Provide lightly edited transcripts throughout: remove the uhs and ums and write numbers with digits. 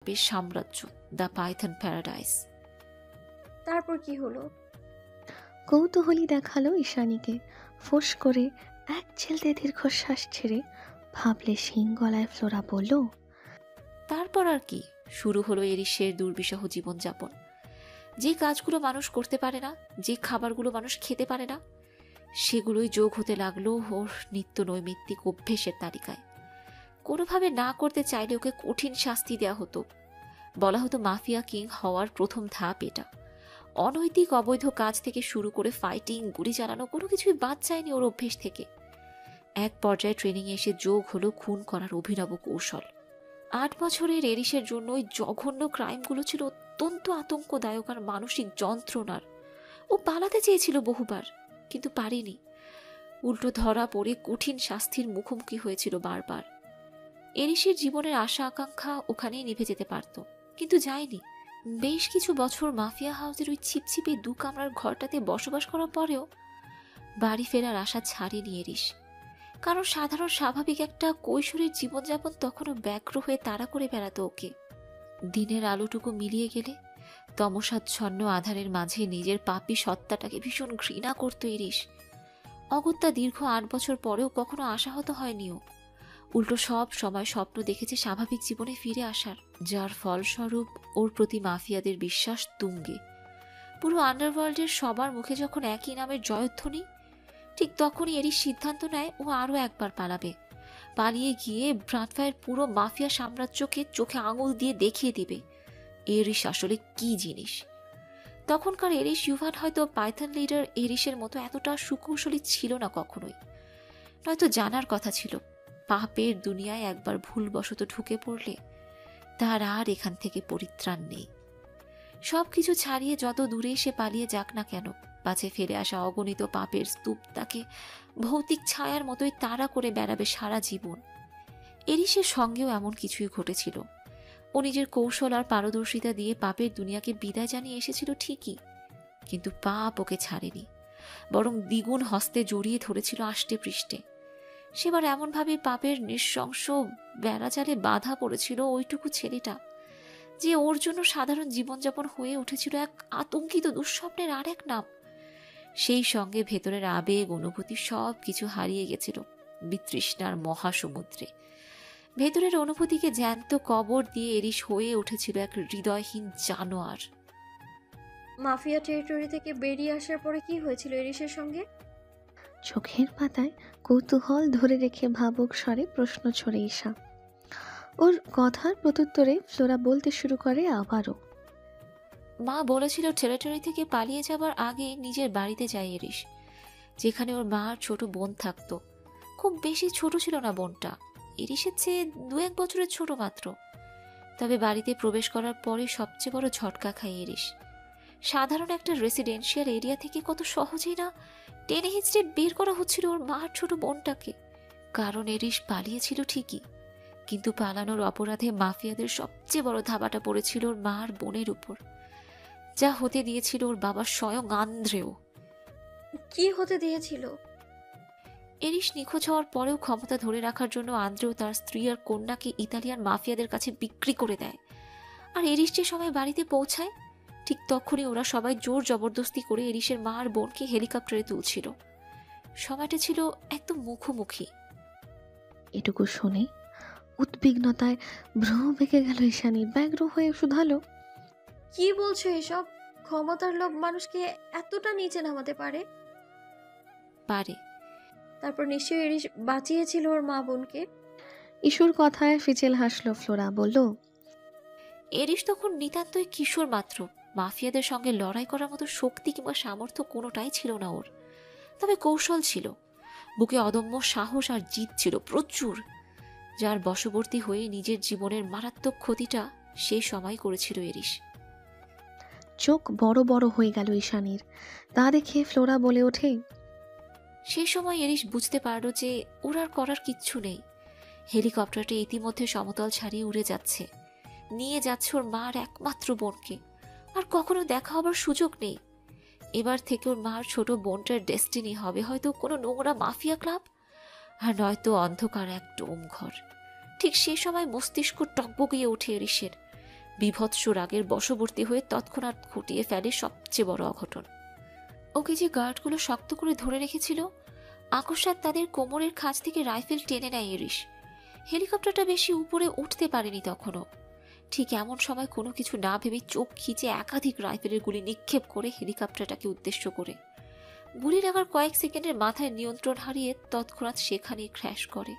বেশ সাম্রাজ্য, the Python paradise. তারপর কি হলো? কৌতূহলী দেখালো ঈশানীকে। ফোঁস করে এক ছেলতে দীর্ঘশ্বাস ছেড়ে ভাবলে সিং গলায় ফ্লোরা বলল, তারপর আর কি, শুরু হলো এরিসের দুর্বিষহ জীবনযাপন। যে কাজগুলো মানুষ করতে পারে না, যে খাবারগুলো মানুষ খেতে পারে না, সেগুলোই যোগ হতে লাগলো ওর নিত্য নৈমিত্তিক অভ্যেসের তালিকায়। কোনোভাবে না করতে চাইলে ওকে কঠিন শাস্তি দেওয়া হতো। বলা হতো মাফিয়া কিং হওয়ার প্রথম ধাপ এটা। অনৈতিক অবৈধ কাজ থেকে শুরু করে ফাইটিং, গুলি চালানো, কোনো কিছুই বাদ যায়নি ওর অভ্যেস থেকে। এক পর্যায়ে ট্রেনিংয়ে এসে যোগ হলো খুন করার অভিনব কৌশল। 8 বছরের এরিসের জন্য ওই জঘন্য ক্রাইমগুলো ছিল অত্যন্ত আতঙ্কদায়ক আর মানসিক যন্ত্রণার। ও পালাতে চেয়েছিল বহুবার, কিন্তু পারেনি। উল্টো ধরা পড়ে কঠিন শাস্তির মুখোমুখি হয়েছিল বারবার। এরিসের জীবনের আশা আকাঙ্ক্ষা ওখানেই নিভে যেতে পারত, কিন্তু যায়নি। বেশ কিছু বছর মাফিয়া হাউসের ওই ছিপছিপে 2 কামরার ঘরটাতে বসবাস করার পরেও বাড়ি ফেরার আশা ছাড়েনি এরিস। কারণ সাধারণ স্বাভাবিক একটা কৈশোরের জীবনযাপন তখনও ব্যগ্র হয়ে তাড়া করে বেড়াতো ওকে। দিনের আলোটুকু মিলিয়ে গেলে তমসাচ্ছন্ন আধারের মাঝে নিজের পাপী সত্তাটাকে ভীষণ ঘৃণা করত এরিস। অগত্যা দীর্ঘ 8 বছর পরেও কখনো আশাহত হয়নি ও। উল্টো সব সময় স্বপ্ন দেখেছে স্বাভাবিক জীবনে ফিরে আসার, যার ফলস্বরূপ ওর প্রতি মাফিয়াদের বিশ্বাস তুঙ্গে। পুরো আন্ডারওয়ার্ল্ডের সবার মুখে যখন একই নামের জয়ধ্বনি, ঠিক তখনই এরই সিদ্ধান্ত নেয় ও আরও একবার পালাবে। পালিয়ে গিয়ে ব্রাডফায়ার পুরো মাফিয়া সাম্রাজ্যকে চোখে আঙুল দিয়ে দেখিয়ে দিবে এরিস আসলে কি জিনিস। তখনকার এরিস ইউভান হয়তো পাইথন লিডার এরিসের মতো এতটা সুকৌশলী ছিল না কখনোই। নয়তো জানার কথা ছিল পাপের দুনিয়ায় একবার ভুলবশত ঢুকে পড়লে তার আর এখান থেকে পরিত্রাণ নেই। সবকিছু ছাড়িয়ে যত দূরে সে পালিয়ে যাক না কেন, পাছে ফিরে আসা অগণিত পাপের স্তূপ তাকে ভৌতিক ছায়ার মতোই তাড়া করে বেড়াবে সারা জীবন। এরিসের সঙ্গেও এমন কিছুই ঘটেছিল। ও নিজের কৌশল আর পারদর্শিতা দিয়ে পাপের দুনিয়াকে বিদায় জানিয়ে এসেছিল ঠিকই, কিন্তু পাপ ওকে ছাড়েনি, বরং দ্বিগুণ হস্তে জড়িয়ে ধরেছিল আষ্টে পৃষ্ঠে। সেবার এমনভাবে পাপের নৃশংস বেড়াজালে বাধা পড়েছিল ওইটুকু ছেলেটা, যে ওর জন্য সাধারণ জীবনযাপন হয়ে উঠেছিল এক আতঙ্কিত দুঃস্বপ্নের আর এক নাম। সেই সঙ্গে ভেতরের আবেগ, অনুভূতি সব কিছু হারিয়ে গেছিল বিতৃষ্ণার মহাসমুদ্রে। ভেতরের অনুভূতিকে জ্যান্ত কবর দিয়ে এরিস হয়ে উঠেছিল এক হৃদয়হীন জানোয়ার। মাফিয়া টেরিটরি থেকে বেরিয়ে আসার পরে কি হয়েছিল এরিসের সঙ্গে? চোখের পাতায় কৌতূহল ধরে রেখে ভাবুক স্বরে প্রশ্ন ছড়ে ঈশা। ওর কথার প্রত্যুত্তরে ফ্লোরা বলতে শুরু করে আবারও, মা বলেছিল টেরিটরি থেকে পালিয়ে যাবার আগে নিজের বাড়িতে যায় এরিস, যেখানে ওর মা আর ছোট বোন থাকতো। খুব বেশি ছোট ছিল না বোনটা, এরিসের চেয়ে 2-1 বছরের ছোট মাত্র। তবে বাড়িতে প্রবেশ করার পরে সবচেয়ে বড় ঝটকা খায় এরিস। সাধারণ একটা রেসিডেন্সিয়াল এরিয়া থেকে কত সহজেই না টেনে হিচড়ে বের করা হচ্ছিল ওর মা আর ছোট বোনটাকে। কারণ এরিস পালিয়েছিল ঠিকই, কিন্তু পালানোর অপরাধে মাফিয়াদের সবচেয়ে বড় ধাবাটা পড়েছিল ওর মা আর বোনের উপর, যা হতে দিয়েছিল ওর বাবা স্বয়ং আন্দ্রেও। কি হতে দিয়েছিল? এরিস নিখোঁজ হওয়ার পরেও ক্ষমতা ধরে রাখার জন্য আন্দ্রেও তার স্ত্রী আর কন্যাকে ইতালিয়ান মাফিয়াদের কাছে বিক্রি করে দেয়। আর এরিস যে সময় বাড়িতে পৌঁছায়, ঠিক তখনই ওরা সবাই জোর জবরদস্তি করে এরিসের মা আর বোনকে হেলিকপ্টারে তুলছিল। সময়টা ছিল একদম মুখোমুখি। এটুকু শুনে উদ্বিগ্নতায় ভ্রু বেঁকে গেল ঈশানীর। ব্যগ্র হয়ে শুধালো, কি বলছো এসব? ক্ষমতার লোভ মানুষকে এতটা নিচে নামাতে পারে? পারে। তারপর নিশ্চয়ই এরিস বাঁচিয়েছিল ওর মা বোনকে। ইস্যুর কথায় ফিচেল হাসলো ফ্লোরা। বলল, এরিস তখন নিতান্তই কিশোর মাত্র। মাফিয়াদের সঙ্গে লড়াই করার মতো শক্তি কিংবা সামর্থ্য কোনোটাই ছিল না ওর। তবে কৌশল ছিল, বুকে অদম্য সাহস আর জিদ ছিল প্রচুর, যার বশবর্তী হয়ে নিজের জীবনের মারাত্মক ক্ষতিটা সে সময় করেছিল এরিস। চোখ বড় বড় হয়ে গেল ঈশানীর। তা দেখে ফ্লোরা বলে ওঠে, সে সময় এরিস বুঝতে পারল যে ওর আর করার কিচ্ছু নেই। হেলিকপ্টারটি ইতিমধ্যে সমতল ছাড়িয়ে উড়ে যাচ্ছে, নিয়ে যাচ্ছে ওর মার একমাত্র বোনকে। আর কখনো দেখা হবার সুযোগ নেই। এবার থেকে ওর মার ছোট বোনটার ডেস্টিনি হবে হয়তো কোনো নোংরা মাফিয়া ক্লাব, আর নয়তো অন্ধকার এক ডোম ঘর। ঠিক সে সময় মস্তিষ্ক টকবগিয়ে ওঠে এরিসের। বিভৎস রাগের বশবর্তী হয়ে তৎক্ষণাৎ ঘটিয়ে ফেলে সবচেয়ে বড় অঘটন। ওকে যে গার্ডগুলো শক্ত করে ধরে রেখেছিল, আকস্মাৎ তাদের কোমরের খাঁজ থেকে রাইফেল টেনে নেয় এরিস। হেলিকপ্টারটা বেশি উপরে উঠতে পারেনি তখনও। ঠিক এমন সময় কোনো কিছু না ভেবে চোখ খিচে একাধিক রাইফেলের গুলি নিক্ষেপ করে হেলিকপ্টারটাকে উদ্দেশ্য করে। গুলি লাগার কয়েক সেকেন্ডের মাথায় নিয়ন্ত্রণ হারিয়ে তৎক্ষণাৎ সেখানেই ক্র্যাশ করে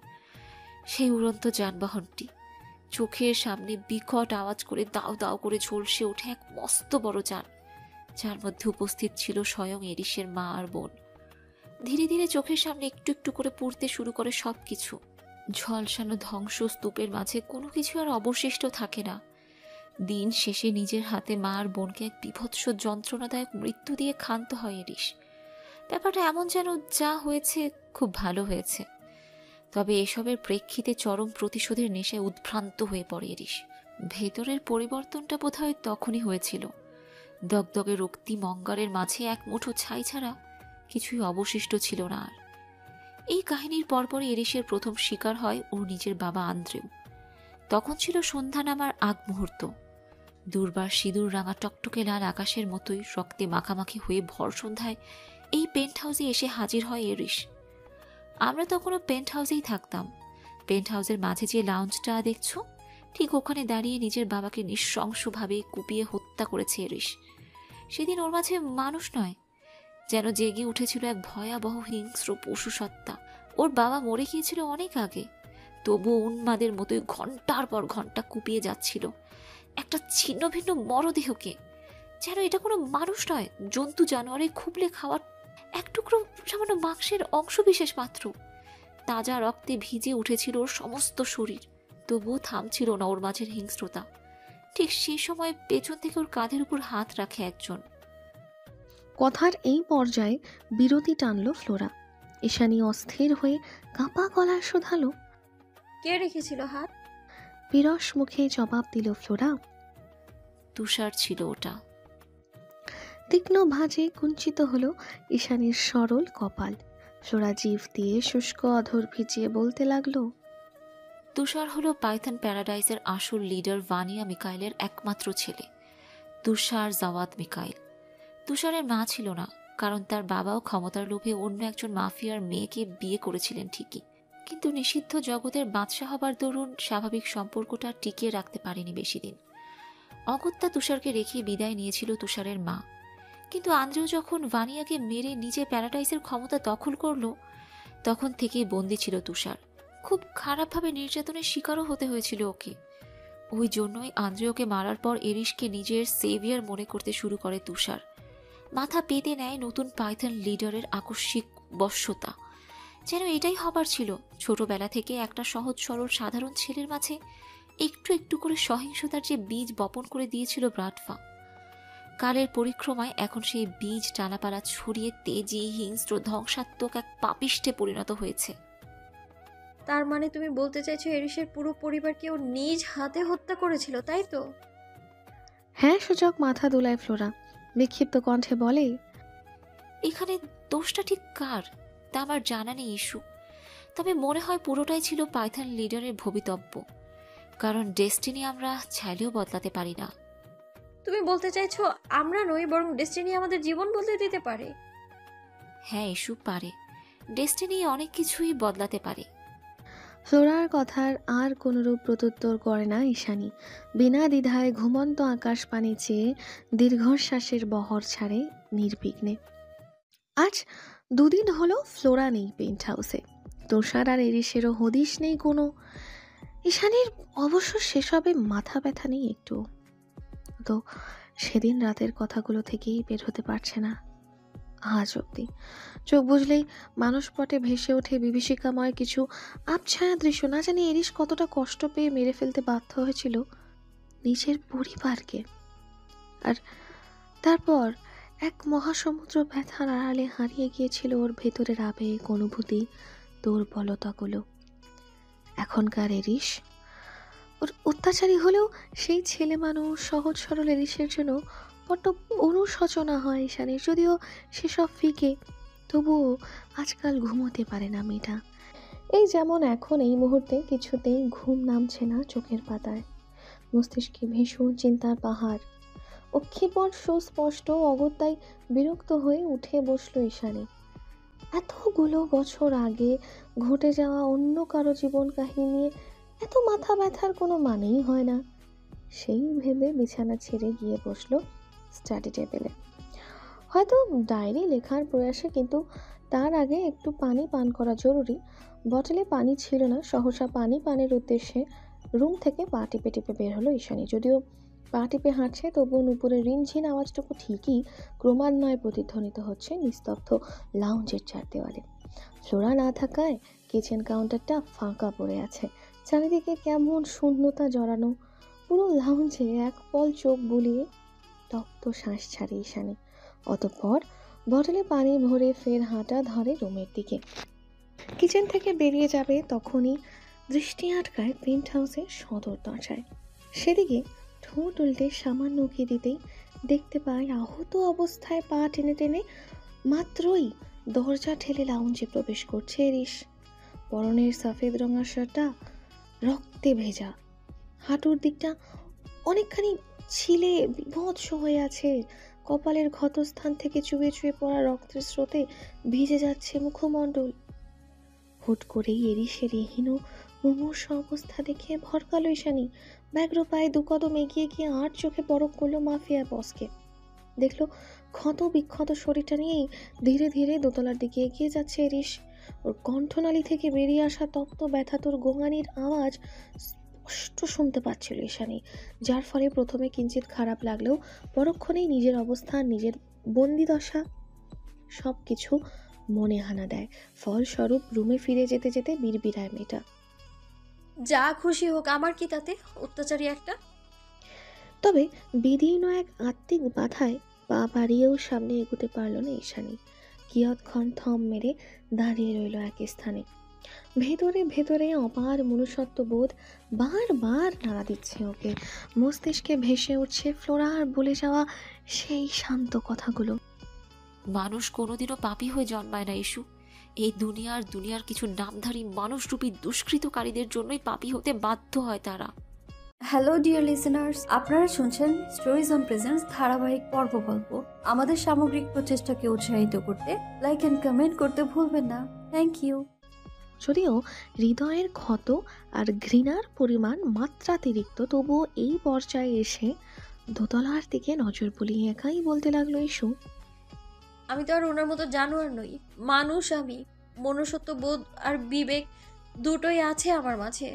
সেই উড়ন্ত যানবাহনটি। চোখের সামনে বিকট আওয়াজ করে দাউ দাউ করে ঝলসে ওঠে এক মস্ত বড় যান, যার মধ্যে উপস্থিত ছিল স্বয়ং এরিসের মা আর বোন। ধীরে ধীরে চোখের সামনে একটু একটু করে পুড়তে শুরু করে সবকিছু। ঝলসানো ধ্বংস স্তূপের মাঝে কোনো কিছু আর অবশিষ্ট থাকে না। দিন শেষে নিজের হাতে মা আর বোনকে এক বিভৎস যন্ত্রণাদায়ক মৃত্যু দিয়ে ক্ষান্ত হয় এরিস। ব্যাপারটা এমন যেন যা হয়েছে খুব ভালো হয়েছে। তবে এসবের প্রেক্ষিতে চরম প্রতিশোধের নেশায় উদ্ভ্রান্ত হয়ে পড়ে এরিস। ভেতরের পরিবর্তনটা বোধহয় তখনই হয়েছিল। দগদগে রক্তিম অঙ্গারের মাঝে এক মুঠো ছাই ছাড়া কিছুই অবশিষ্ট ছিল না আর। এই কাহিনীর পরপরই এরিসের প্রথম শিকার হয় ওর নিজের বাবা আন্দ্রেউ। তখন ছিল সন্ধ্যা নামার আগ মুহূর্ত। দুর্বার সিঁদুর রাঙা টকটকে লাল আকাশের মতোই রক্তে মাখামাখি হয়ে ভর সন্ধ্যায় এই পেন্ট হাউসে এসে হাজির হয় এরিস। আমরা তখনও পেন্ট হাউসেই থাকতাম। পেন্ট হাউসের মাঝে যে লাউঞ্জটা দেখছো, ঠিক ওখানে দাঁড়িয়ে নিজের বাবাকে নৃশংসভাবে কুপিয়ে হত্যা করেছে এরিস। সেদিন ওর মাঝে মানুষ নয়, যেন জেগে উঠেছিল এক ভয়াবহ হিংস্র পশু সত্তা। ওর বাবা মরে গিয়েছিল অনেক আগে, তবুও উন্মাদের মতোই ঘন্টার পর ঘন্টা কুপিয়ে যাচ্ছিল একটা ছিন্ন ভিন্ন মরদেহকে, যেন এটা কোনো মানুষ নয়, জন্তু জানোয়ারে খুবলে খাওয়ার এক টুকরো সামান্য মাংসের অংশ বিশেষ মাত্র। তাজা রক্তে ভিজে উঠেছিল ওর সমস্ত শরীর, তবুও থামছিল না ওর মাঝের হিংস্রতা। ঠিক সেই সময় পেছন থেকে ওর কাঁধের উপর হাত রাখে একজন। কথার এই পর্যায়ে বিরতি টানল ফ্লোরা। ঈশানী অস্থির হয়ে কাঁপা গলায় শোধালো, কে রেখেছিল হাত? বিরস মুখে জবাব দিল ফ্লোরা, তুষার ছিল ওটা। তীক্ষ্ণ ভাঁজে কুঞ্চিত হলো ঈশানীর সরল কপাল। ফ্লোরা জিভ দিয়ে শুষ্ক অধর ভিজিয়ে বলতে লাগলো, তুষার হলো পাইথন প্যারাডাইসের আসল লিডার ভানিয়া মিকাইলের একমাত্র ছেলে, তুষার জাওয়াদ মিকাইল। তুষারের মা ছিল না, কারণ তার বাবাও ক্ষমতার লোভে অন্য একজন মাফিয়ার মেয়েকে বিয়ে করেছিলেন ঠিকই, কিন্তু নিষিদ্ধ জগতের বাদশা হবার দরুন স্বাভাবিক সম্পর্কটা টিকিয়ে রাখতে পারেনি বেশি দিন। অগত্যা তুষারকে রেখে বিদায় নিয়েছিল তুষারের মা। কিন্তু আন্দ্রেও যখন ভানিয়াকে মেরে নিজে প্যারাডাইসের ক্ষমতা দখল করলো, তখন থেকেই বন্দী ছিল তুষার। খুব খারাপভাবে নির্যাতনের শিকারও হতে হয়েছিল ওকে। ওই জন্যই আন্দ্রেওকে মারার পর এরিসকে নিজের সেভিয়ার মনে করতে শুরু করে তুষার। মাথা পেতে নেয় নতুন পাইথন লিডারের আকস্মিক বশ্যতা। যেন এটাই হবার ছিল। ছোটবেলা থেকে একটা সহজ সরল সাধারণ ছেলের মাঝে একটু একটু করে সহিংসতার যে বীজ বপন করে দিয়েছিল ব্রাডফা, কালের পরিক্রমায় এখন সেই বীজ ডালাপালা ছড়িয়ে তেজি হিংস্র ধ্বংসাত্মক এক পাপিষ্ঠে পরিণত হয়েছে। তার মানে তুমি বলতে চাইছো এরিসের পুরো পরিবারকে ও নিজ হাতে হত্যা করেছিল, তাই তো? হ্যাঁ সূচক মাথা দোলায় ফ্লোরা। বিক্ষিপ্ত কণ্ঠে বলে, এখানে দোষটা ঠিক কার তা আমার জানা নেই ইস্যু। তবে মনে হয় পুরোটাই ছিল পাইথন লিডারের ভবিতব্য, কারণ ডেস্টিনি আমরা চাইলেও বদলাতে পারি না। তুমি বলতে চাইছো আমরা নই, বরং ডেস্টিনি আমাদের জীবন বদলে দিতে পারে? হ্যাঁ ইস্যু পারে, ডেস্টিনি অনেক কিছুই বদলাতে পারে। ফ্লোরার কথার আর কোনরূপ প্রত্যুত্তর করে না ঈশানী। বিনা দ্বিধায় ঘুমন্ত আকাশ পানে চেয়ে দীর্ঘশ্বাসের বহর ছাড়ে নির্বিঘ্নে। আজ 2 দিন হলো ফ্লোরা নেই পেন্ট হাউসে। তুষার আর এরিসেরও হদিশ নেই কোনো। ঈশানীর অবশ্য সেসবে মাথা ব্যথা নেই একটু, তো সেদিন রাতের কথাগুলো থেকেই বের হতে পারছে না আজ অব্দি। চোখ বুঝলেই মানসপটে ভেসে ওঠে বিভীষিকাময় কিছু আবছায়া দৃশ্য। না জানি এরিস কতটা কষ্ট পেয়ে মেরে ফেলতে বাধ্য হয়েছিল নিজের পরিবারকে। আর তারপর এক মহাসমুদ্র ব্যথার আড়ালে হারিয়ে গিয়েছিল ওর ভেতরের আবেগ, অনুভূতি, দুর্বলতাগুলো। এখনকার এরিস ওর অত্যাচারী হলেও সেই ছেলে মানুষ সহজ সরল এরিসের জন্য বড্ড অনুশোচনা হয় ঈশানীর। যদিও সেসব ফিকে, তবুও আজকাল ঘুমোতে পারে না মেয়েটা। এই যেমন এখন এই মুহূর্তে কিছুতেই ঘুম নামছে না চোখের পাতায়। মস্তিষ্কে ভীষণ চিন্তার পাহাড়। অক্ষিপট সুস্পষ্ট, অগত্যাই বিরক্ত হয়ে উঠে বসল ঈশানী। এতগুলো বছর আগে ঘটে যাওয়া অন্য কারো জীবন কাহিনী নিয়ে এত মাথা ব্যথার কোনো মানেই হয় না। সেই ভেবে বিছানা ছেড়ে গিয়ে বসলো স্টাডি টেবিলে। হয়তো ডায়েরি লেখার প্রয়াসে, কিন্তু তার আগে একটু পানি পান করা জরুরি। বটলে পানি ছিল না। সহসা পানি পানের উদ্দেশ্যে রুম থেকে পা টিপে টিপে বের হলো ঈশানী। যদিও পা টিপে হাঁটছে, তবুও নুপুরে রিনঝিন আওয়াজটুকু ঠিকই ক্রমান্বয়ে প্রতিধ্বনিত হচ্ছে নিস্তব্ধ লাউঞ্জের চার দেওয়ালে। ফ্লোরা না থাকায় কিচেন কাউন্টারটা ফাঁকা পড়ে আছে। চারিদিকে কেমন শূন্যতা জড়ানো। পুরো লাউঞ্জে এক পল চোখ বুলিয়ে তপ্ত শ্বাস ছাড়ে ঈশানী। অতঃপর বটলে পানি ভরে ফের হাঁটা ধরে রুমের দিকে। কিচেন থেকে বেরিয়ে যাবে তখনই দৃষ্টি আটকায় পেন্ট হাউসের সদর দরজায়। সেদিকে ঠোঁট উল্টে সামান্য উঁকি দিতেই দেখতে পায় আহত অবস্থায় পা টেনে টেনে মাত্রই দরজা ঠেলে লাউঞ্জে প্রবেশ করছে এরিস। পরনের সফেদ রঙা শার্টটা রক্তে ভেজা, হাঁটুর দিকটা অনেকখানি ছিলে বিভৎস হয়ে আছে। কপালের ক্ষতস্থান থেকে চুয়ে চুয়ে পড়া রক্তের স্রোতে ভিজে যাচ্ছে মুখমণ্ডল। হুট করেই এরিসের হীন মুমূর্ষ অবস্থা দেখে ভরকালো ঈশানী। ব্যগ্র পায়ে দুকদম এগিয়ে গিয়ে আর চোখে পরখ করলো মাফিয়া বসকে। দেখলো ক্ষত বিক্ষত শরীরটা নিয়েই ধীরে ধীরে দোতলার দিকে এগিয়ে যাচ্ছে এরিস। ওর কণ্ঠনালী থেকে বেরিয়ে আসা তপ্ত ব্যথাতুর গোঙানির আওয়াজ স্পষ্ট শুনতে পাচ্ছিল ঈশানী, যার ফলে প্রথমে কিঞ্চিত খারাপ লাগলেও পরক্ষণেই নিজের অবস্থান, নিজের বন্দিদশা সব কিছু মনে হানা দেয়। ফলস্বরূপ রুমে ফিরে যেতে যেতে বিড়বিড়ায় মেয়েটা, যা খুশি হোক, আমার কি তাতে? অত্যাচারী একটা। তবে বিদীর্ণ এক আত্মিক বাধায় পা বাড়িয়েও সামনে এগোতে পারল না ঈশানী। কিয়ৎক্ষণ থম মেরে দাঁড়িয়ে রইল এক স্থানে। ভেতরে ভেতরে অপার মনুষ্যত্ব বোধ বারবার নাড়া দিচ্ছে ওকে। মস্তিষ্কে ভেসে উঠছে ফ্লোরার বলে যাওয়া সেই শান্ত কথাগুলো। মানুষ কোনোদিনও পাপী হয়ে জন্মায় না ইস্যু। এই দুনিয়ার কিছু নামধারী মানুষরূপী দুষ্কৃতকারীদের জন্যই পাপী হতে বাধ্য হয় তারা। হ্যালো ডিয়ার লিসেনার্স, আপনারা শুনছেন স্টোরিজ অন প্রেজেন্স ধারাবাহিক পর্ব গল্প। আমাদের সামগ্রিক প্রচেষ্টাকে উৎসাহিত করতে লাইক এন্ড কমেন্ট করতে ভুলবেন না। Thank you. যদিও হৃদয়ের ক্ষত আর ঘৃণার পরিমাণ মাত্রাতিরিক্ত, তবুও এই পর্যায়ে এসে দোতলার দিকে নজর বুলিয়ে একাই বলতে লাগলো ইস্যু, আমি তো আর ওনার মতো জানোয়ার নই, মানুষ আমি। মনুষ্যত্ব বোধ আর বিবেক দুটোই আছে আমার মাঝে।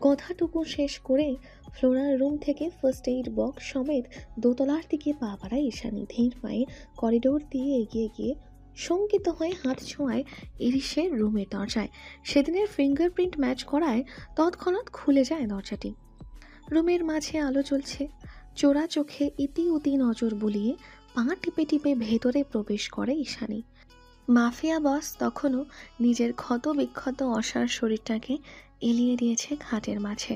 কথাটুকু শেষ করে ফ্লোরার রুম থেকে ফার্স্ট এইড বক্স সমেত দোতলার দিকে পা বাড়ায় ঈশানী। ধীর পায়ে করিডোর দিয়ে এগিয়ে গিয়ে শঙ্কিত হয়ে হাত ছোঁয়ায় ইরিশের রুমের দরজায়। সেদিনের ফিঙ্গারপ্রিন্ট ম্যাচ করায় তৎক্ষণাৎ খুলে যায় দরজাটি। রুমের মাঝে আলো জ্বলছে। চোরা চোখে ইতি উতি নজর বুলিয়ে পা টিপে টিপে ভেতরে প্রবেশ করে ঈশানী। মাফিয়া বস তখনও নিজের ক্ষত বিক্ষত অসার শরীরটাকে এলিয়ে দিয়েছে খাটের মাঝে।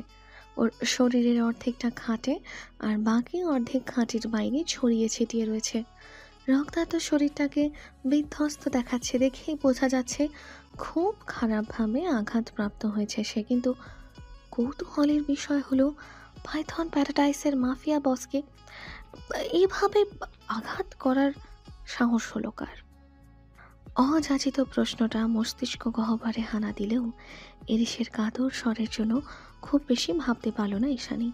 ওর শরীরের অর্ধেকটা খাটে আর বাকি অর্ধেক খাটের বাইরে ছড়িয়ে ছিটিয়ে রয়েছে। রক্তাক্ত শরীরটাকে বিধ্বস্ত দেখাচ্ছে দেখেই বোঝা যাচ্ছে খুব খারাপভাবে আঘাতপ্রাপ্ত হয়েছে সে। কিন্তু কৌতূহলের বিষয় হলো পাইথন প্যারাডাইসের মাফিয়া বসকে এইভাবে আঘাত করার সাহস হলো কার? অযাচিত প্রশ্নটা মস্তিষ্ক গহ্বরে হানা দিলেও এরিসের কাতর স্বরের জন্য খুব বেশি ভাবতে পারল না ঈশানী।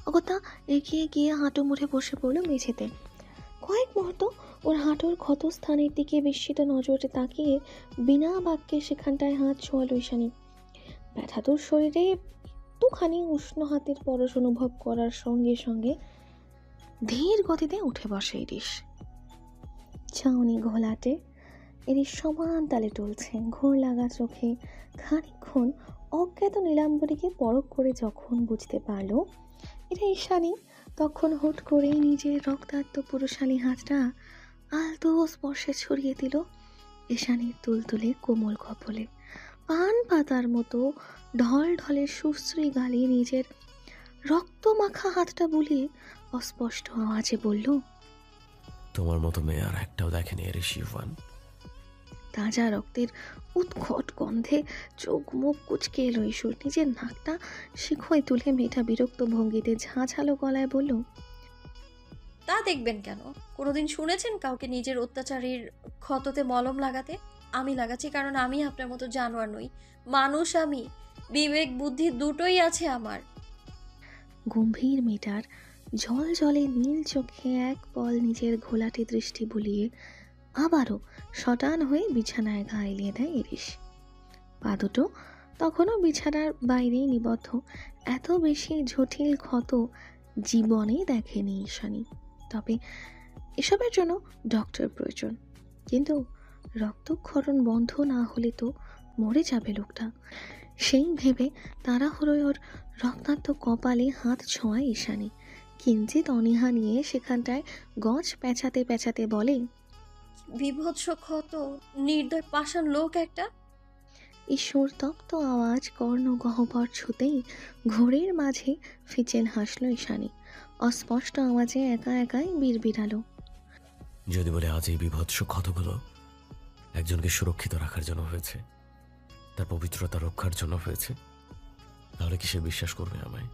অগত্যা এগিয়ে গিয়ে হাঁটু মুড়ে বসে পড়ল মেঝেতে। কয়েক মুহূর্ত ওর হাঁটুর ক্ষতস্থানের দিকে বিস্মিত নজরে তাকিয়ে বিনা বাক্যে সেখানটায় হাত ছোঁয়াল ঈশানী। ব্যথাতুর শরীরে একটুখানি উষ্ণ হাতের পরশ অনুভব করার সঙ্গে সঙ্গে ধীর গতিতে উঠে বসে ইরিশ। ছাউনি ঘোলাটে এরিশ সমান তালে টলছে। ঘোর লাগা চোখে খানিকক্ষণ অজ্ঞাত নীলাম্বরীকে পরখ করে যখন বুঝতে পারল এটা ঈশানী, তখন হুট করেই নিজের রক্তাক্ত পুরুষালী হাতটা আলতো স্পর্শে ছড়িয়ে দিল ঈশানীর তুলতুলে কোমল কপলে। পান পাতার মতো ঢল ঢলে সুশ্রী গালে নিজের রক্ত মাখা হাতটা বুলিয়ে অস্পষ্ট আওয়াজে বলল, তোমার মতো মেয়ে আর একটাও দেখেনি এরিশ ইভান। তাজা রক্তের উৎকট গন্ধে চোখ মুখ কুচকে এলো ইস্যুর। নিজের নাকটা শিখোয় তুলে মেয়েটা বিরক্ত ভঙ্গিতে ঝাঁঝালো গলায় বলল, তা দেখবেন কেন? কোনোদিন শুনেছেন কাউকে নিজের অত্যাচারীর ক্ষততে মলম লাগাতে? আমি লাগাচ্ছি, কারণ আমি আপনার মতো জানোয়ার নই, মানুষ আমি। বিবেক বুদ্ধি দুটোই আছে আমার। গম্ভীর মেয়েটার জল জলে নীল চোখে এক পল নিজের ঘোলাটে দৃষ্টি বুলিয়ে আবারও শটান হয়ে বিছানায় গা এলিয়ে দেয় ইরিশ। পা দুটো তখনও বিছানার বাইরেই নিবদ্ধ। এত বেশি জটিল ক্ষত জীবনে দেখেনি ঈশানী। তবে এসবের জন্য ডক্টর প্রয়োজন, কিন্তু রক্তক্ষরণ বন্ধ না হলে তো মরে যাবে লোকটা। সেই ভেবে তাড়াহুড়োয় ওর রক্তাক্ত কপালে হাত ছোঁয়ায় ঈশানী। কিঞ্চিত অনীহা নিয়ে সেখানটায় গজ পেঁচাতে পেঁচাতে বলে, বিভৎস ক্ষত, নির্দয় পাষাণ লোক একটা। ঈশ্বর তপ্ত আওয়াজ কর্ণগহ্বর ছুতেই ঘোরের মাঝে ফিচেল হাসল ঈশানী। অস্পষ্ট আওয়াজে একা একাই বিড়বিড়ালো, যদি বলে আজ এই বিভৎস ক্ষতগুলো একজনকে সুরক্ষিত রাখার জন্য হয়েছে, তার পবিত্রতা রক্ষার জন্য হয়েছে, তাহলে কি সে বিশ্বাস করবে আমায়?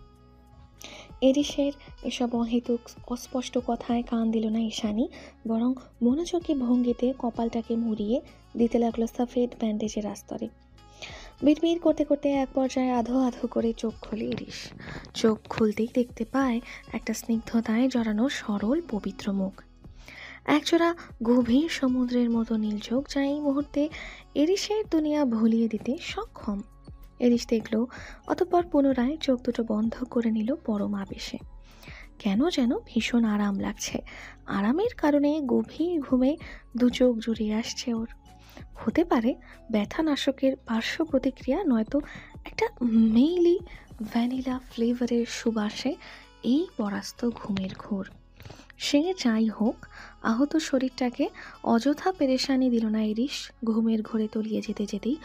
এরিসের এসব অহেতুক অস্পষ্ট কথায় কান দিল না ঈশানী, বরং মনোযোগী ভঙ্গিতে কপালটাকে মুড়িয়ে দিতে লাগলো সফেদ ব্যান্ডেজের আস্তরে। বিড়বিড় করতে করতে এক পর্যায়ে আধো আধো করে চোখ খোলে ইরিশ। চোখ খুলতেই দেখতে পায় একটা স্নিগ্ধতায় জড়ানো সরল পবিত্র মুখ। একজোড়া গভীর সমুদ্রের মতো নীল চোখ, যা এই মুহূর্তে এরিসের দুনিয়া ভুলিয়ে দিতে সক্ষম। এরিস দেখল, অতঃপর পুনরায় চোখ দুটো বন্ধ করে নিল পরম আবেশে। কেন যেন ভীষণ আরাম লাগছে। আরামের কারণে গভীর ঘুমে দু চোখ জুড়িয়ে আসছে ওর। হতে পারে ব্যথানাশকের পার্শ্ব প্রতিক্রিয়া, নয়তো একটা মেইলি ভ্যানিলা ফ্লেভারের সুবাসে এই পরাস্ত ঘুমের ঘোর। সে যাই হোক, আহত শরীরটাকে অযথা পেরেশানি দিল না ইরিশ। ঘুমের ঘোরে তলিয়ে যেতে যেতেই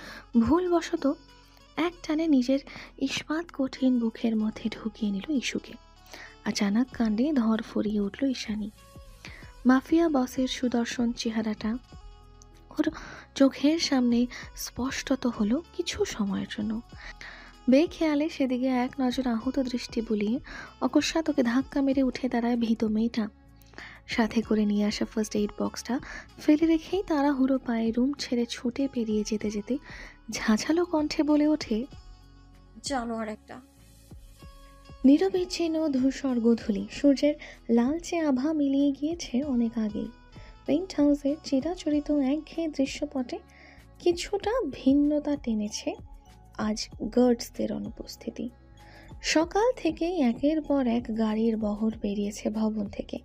ভুলবশত এক টানে নিজের ইস্পাত কঠিন বুকের মধ্যে ঢুকিয়ে নিল ইস্যুকে। আচানক কাণ্ডে ধর ফরিয়ে উঠল ঈশানী। মাফিয়া বসের সুদর্শন চেহারাটা ওর চোখের সামনে স্পষ্টত হলো কিছু সময়ের জন্য। বেখেয়ালে সেদিকে এক নজর আহত দৃষ্টি বুলিয়ে অকস্মাৎ ওকে ধাক্কা মেরে উঠে দাঁড়ায় ভীত মেয়েটা। সাথে করে নিয়ে আসা ফার্স্ট এইড বক্সটা ফেলে রেখেই তাড়াহুড়ো পায়ে রুম ছেড়ে ছুটে পেরিয়ে যেতে যেতে ঝাঁঝালো কণ্ঠে বলে ওঠে, জানোয়ার একটা। নিরবিচ্ছিন্ন ধূসর গোধূলি সূর্যের লালচে আভা মিলিয়ে গিয়েছে অনেক আগেই। পেন্ট হাউসের চিরাচরিত একঘেয়ে দৃশ্যপটে কিছুটা ভিন্নতা টেনেছে আজ গার্ডসদের অনুপস্থিতি। সকাল থেকেই একের পর এক গাড়ির বহর বেরিয়েছে ভবন থেকে।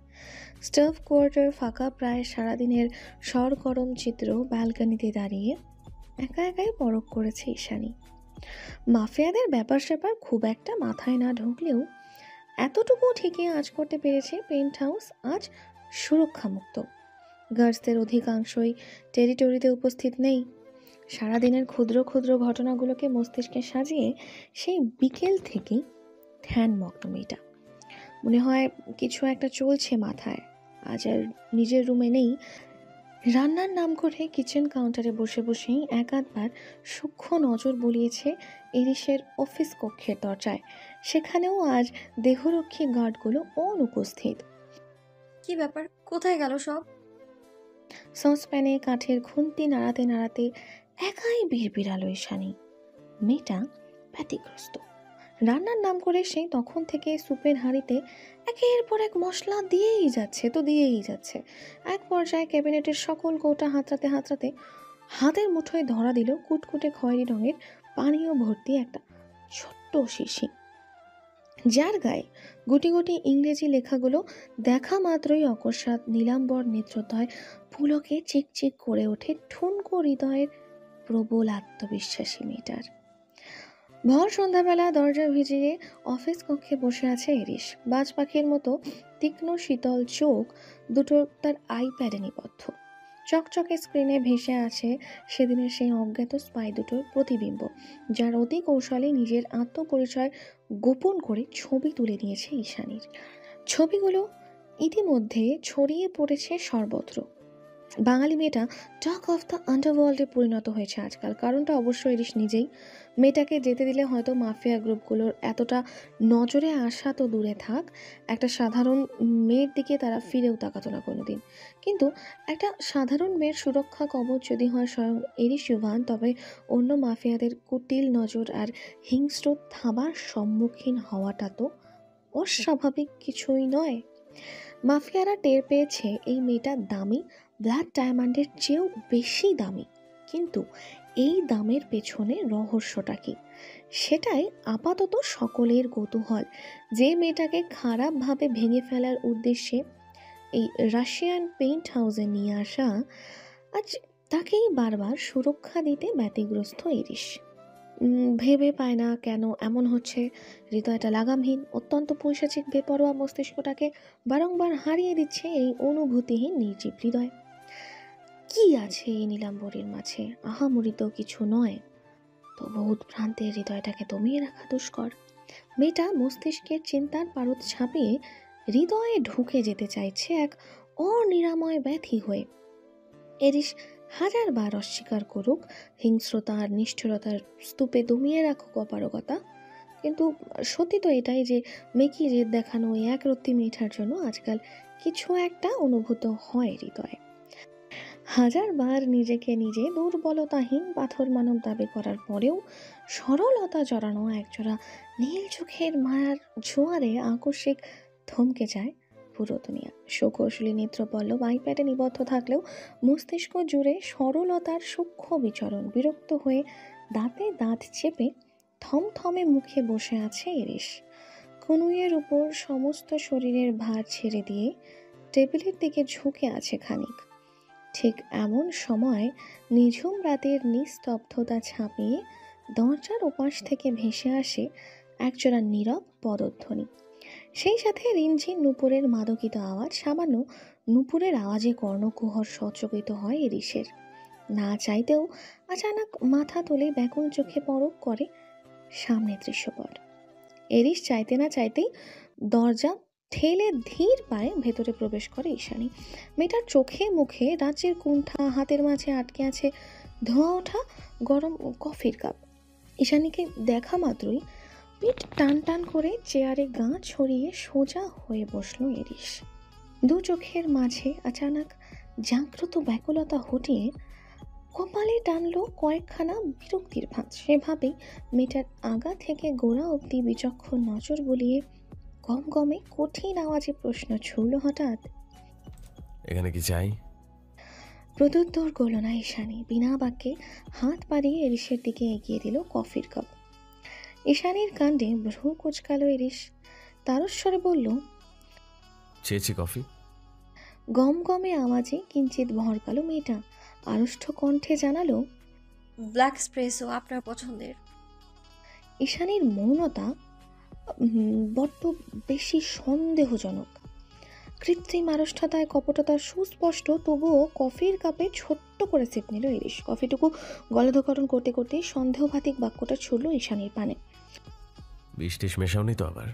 স্টাফ কোয়ার্টার ফাঁকা, প্রায় সারাদিনের সরগরম চিত্র ব্যালকনিতে দাঁড়িয়ে একা একাই পরখ করেছে ঈশানী। মাফিয়াদের ব্যাপার স্যাপার খুব একটা মাথায় না ঢুকলেও এতটুকু ঠিকই আঁচ করতে পেরেছে পেন্ট হাউস আজ সুরক্ষামুক্ত। গার্ডসদের অধিকাংশই টেরিটরিতে উপস্থিত নেই। সারাদিনের ক্ষুদ্র ক্ষুদ্র ঘটনাগুলোকে মস্তিষ্কে সাজিয়ে সেই বিকেল থেকেই ধ্যানমগ্ন মেয়েটা। মনে হয় কিছু একটা চলছে মাথায়। আজ আর নিজের রুমে নেই। রান্নার নাম করে কিচেন কাউন্টারে বসে বসেই এক আধবার সূক্ষ্ম নজর বুলিয়েছে ইরিশের অফিস কক্ষের দরজায়। সেখানেও আজ দেহরক্ষী গার্ডগুলো অনুপস্থিত। কি ব্যাপার, কোথায় গেল সব? সসপ্যানে কাঠের খুন্তি নাড়াতে নাড়াতে একাই বিড়বিড়ালো ঈশানী। মেয়েটা ব্যতিগ্রস্ত। রান্নার নাম করে সেই তখন থেকে সুপের হাঁড়িতে একের পর এক মশলা দিয়েই যাচ্ছে। এক পর্যায়ে ক্যাবিনেটের সকল কৌটা হাতড়াতে হাতড়াতে হাতের মুঠোয় ধরা দিল কুটকুটে খয়েরি রঙের পানীয় ভর্তি একটা ছোট্ট শিশি, যার গায়ে গুটি গুটি ইংরেজি লেখাগুলো দেখা মাত্রই অকস্মাৎ নীলাম্বর নেত্রদ্বয় পুলকে চিকচিক করে ওঠে ঠুনকো হৃদয়ের প্রবল আত্মবিশ্বাসী মেয়েটার। ভর সন্ধ্যাবেলা দরজা ভিজিয়ে অফিস কক্ষে বসে আছে ইরিশ। বাজ পাখির মতো তীক্ষ্ণ শীতল চোখ দুটো তার আইপ্যাডে নিবদ্ধ। চকচকে স্ক্রিনে ভেসে আছে সেদিনের সেই অজ্ঞাত স্পাই দুটোর প্রতিবিম্ব, যার অতি কৌশলে নিজের আত্মপরিচয় গোপন করে ছবি তুলে নিয়েছে ঈশানীর। ছবিগুলো ইতিমধ্যে ছড়িয়ে পড়েছে সর্বত্র। বাঙালি মেয়েটা টক অফ দ্য আন্ডারওয়ার্ল্ডে পরিণত হয়েছে আজকাল। কারণটা অবশ্য এরিস নিজেই। মেয়েটাকে যেতে দিলে হয়তো মাফিয়া গ্রুপগুলোর এতটা নজরে আসা তো দূরে থাক, একটা সাধারণ মেয়ের দিকে তারা ফিরেও তাকাতো না কোনোদিন। কিন্তু একটা সাধারণ মেয়ের সুরক্ষা কবচ যদি হয় স্বয়ং এরিস ইভান, তবে অন্য মাফিয়াদের কুটিল নজর আর হিংস্র থাবার সম্মুখীন হওয়াটা তো অস্বাভাবিক কিছুই নয়। মাফিয়ারা টের পেয়েছে এই মেয়েটা দামি, ব্লাড ডায়মন্ডের চেয়েও বেশি দামি। কিন্তু এই দামের পেছনে রহস্যটা কি, সেটাই আপাতত সকলের কৌতূহল। যে মেয়েটাকে খারাপভাবে ভেঙে ফেলার উদ্দেশ্যে এই রাশিয়ান পেইন্ট হাউসে নিয়ে আসা, আজ তাকেই বারবার সুরক্ষা দিতে ব্যতিগ্রস্ত এরিস। ভেবে পায় না কেন এমন হচ্ছে। হৃদয়টা লাগামহীন, অত্যন্ত পৈশাচিক বেপরোয়া মস্তিষ্কটাকে বারংবার হারিয়ে দিচ্ছে এই অনুভূতিহীন নির্জীব হৃদয়। কি আছে এই নীলাম্বরীর মাঝে? আহামরি তো কিছু নয়, তবু উৎভ্রান্তের হৃদয়টাকে দমিয়ে রাখা দুষ্কর। মেয়েটা মস্তিষ্কের চিন্তার পারদ ছাপিয়ে হৃদয়ে ঢুকে যেতে চাইছে এক অনিরাময় ব্যাধি হয়ে। এরিস হাজারবার অস্বীকার করুক, হিংস্রতা আর নিষ্ঠুরতার স্তূপে দমিয়ে রাখুক অপারগতা, কিন্তু সত্যি তো এটাই যে মেকি জেদ দেখানো ওই একরত্তি মেয়েটার জন্য আজকাল কিছু একটা অনুভূত হয় হৃদয়ে। হাজারবার নিজেকে নিজে দুর্বলতাহীন পাথর মানব দাবি করার পরেও সরলতা জড়ানো একজোড়া নীল চোখের মায়ার জোয়ারে আকস্মিক থমকে যায় পুরো দুনিয়া। সুকৌশলী নেত্রপল্লব আইপ্যাডে নিবদ্ধ থাকলেও মস্তিষ্ক জুড়ে সরলতার সূক্ষ্ম বিচরণ। বিরক্ত হয়ে দাঁতে দাঁত চেপে থমথমে মুখে বসে আছে এরিস। কনুইয়ের উপর সমস্ত শরীরের ভার ছেড়ে দিয়ে টেবিলের দিকে ঝুঁকে আছে খানিক। ঠিক এমন সময় নিঝুম রাতের নিস্তব্ধতা ছাপিয়ে দরজার ওপাশ থেকে ভেসে আসে একজোড়া নীরব পদধ্বনি। সেই সাথে রিনঝিন নূপুরের মাদকিত আওয়াজ। সামান্য নূপুরের আওয়াজে কর্ণকুহর সচকিত হয় এরিসের। না চাইতেও আচানক মাথা তুলে ব্যাকুল চোখে পরখ করে সামনের দৃশ্যপট। এরিস চাইতে না চাইতেই দরজা ঠেলে ধীর পায়ে ভেতরে প্রবেশ করে ঈশানী। মেয়েটার চোখে মুখে রাজ্যের কুণ্ঠা, হাতের মাঝে আটকে আছে ধোঁয়া ওঠা গরম কফির কাপ। ঈশানীকে দেখা মাত্রই পিঠ টান টান করে চেয়ারে গা ছড়িয়ে সোজা হয়ে বসলো এরিস। দু চোখের মাঝে আচানক জাগ্রত ব্যাকুলতা হটিয়ে কপালে টানলো কয়েকখানা বিরক্তির ভাঁজ। সেভাবেই মেয়েটার আগা থেকে গোড়া অবধি বিচক্ষণ নজর বুলিয়ে গমগমে কঠিন আওয়াজে প্রশ্ন ছুড়ল হঠাৎ, এখানে কি চাই? প্রত্যুত্তর করল না ঈশানী। বিনা বাক্যে হাত বাড়িয়ে এরিসের দিকে এগিয়ে দিল কফির কাপ। ঈশানীর কাণ্ডে ভ্রু কুচকালো এরিস। তারস্বরে বলল, চেয়েছি কফি। গমগমে আওয়াজে কিঞ্চিত ভরকালো মেয়েটা। আড়ষ্ট কণ্ঠে জানালো, ব্ল্যাক স্প্রেসো আপনার পছন্দের। ঈশানীর মৌনতা বড্ড বেশি সন্দেহজনক। কৃত্রিম আড়ষ্টতায় কপটতার সুস্পষ্ট, তবুও কফির কাপে ছোট্ট করে সিপ নিল এরিস। কফিটুকু গলধকরণ করতে করতেই সন্দেহভাতিক বাক্যটা ছুড়ল ঈশানীর পানে, বিষ টিস মেশাওনি তো আবার?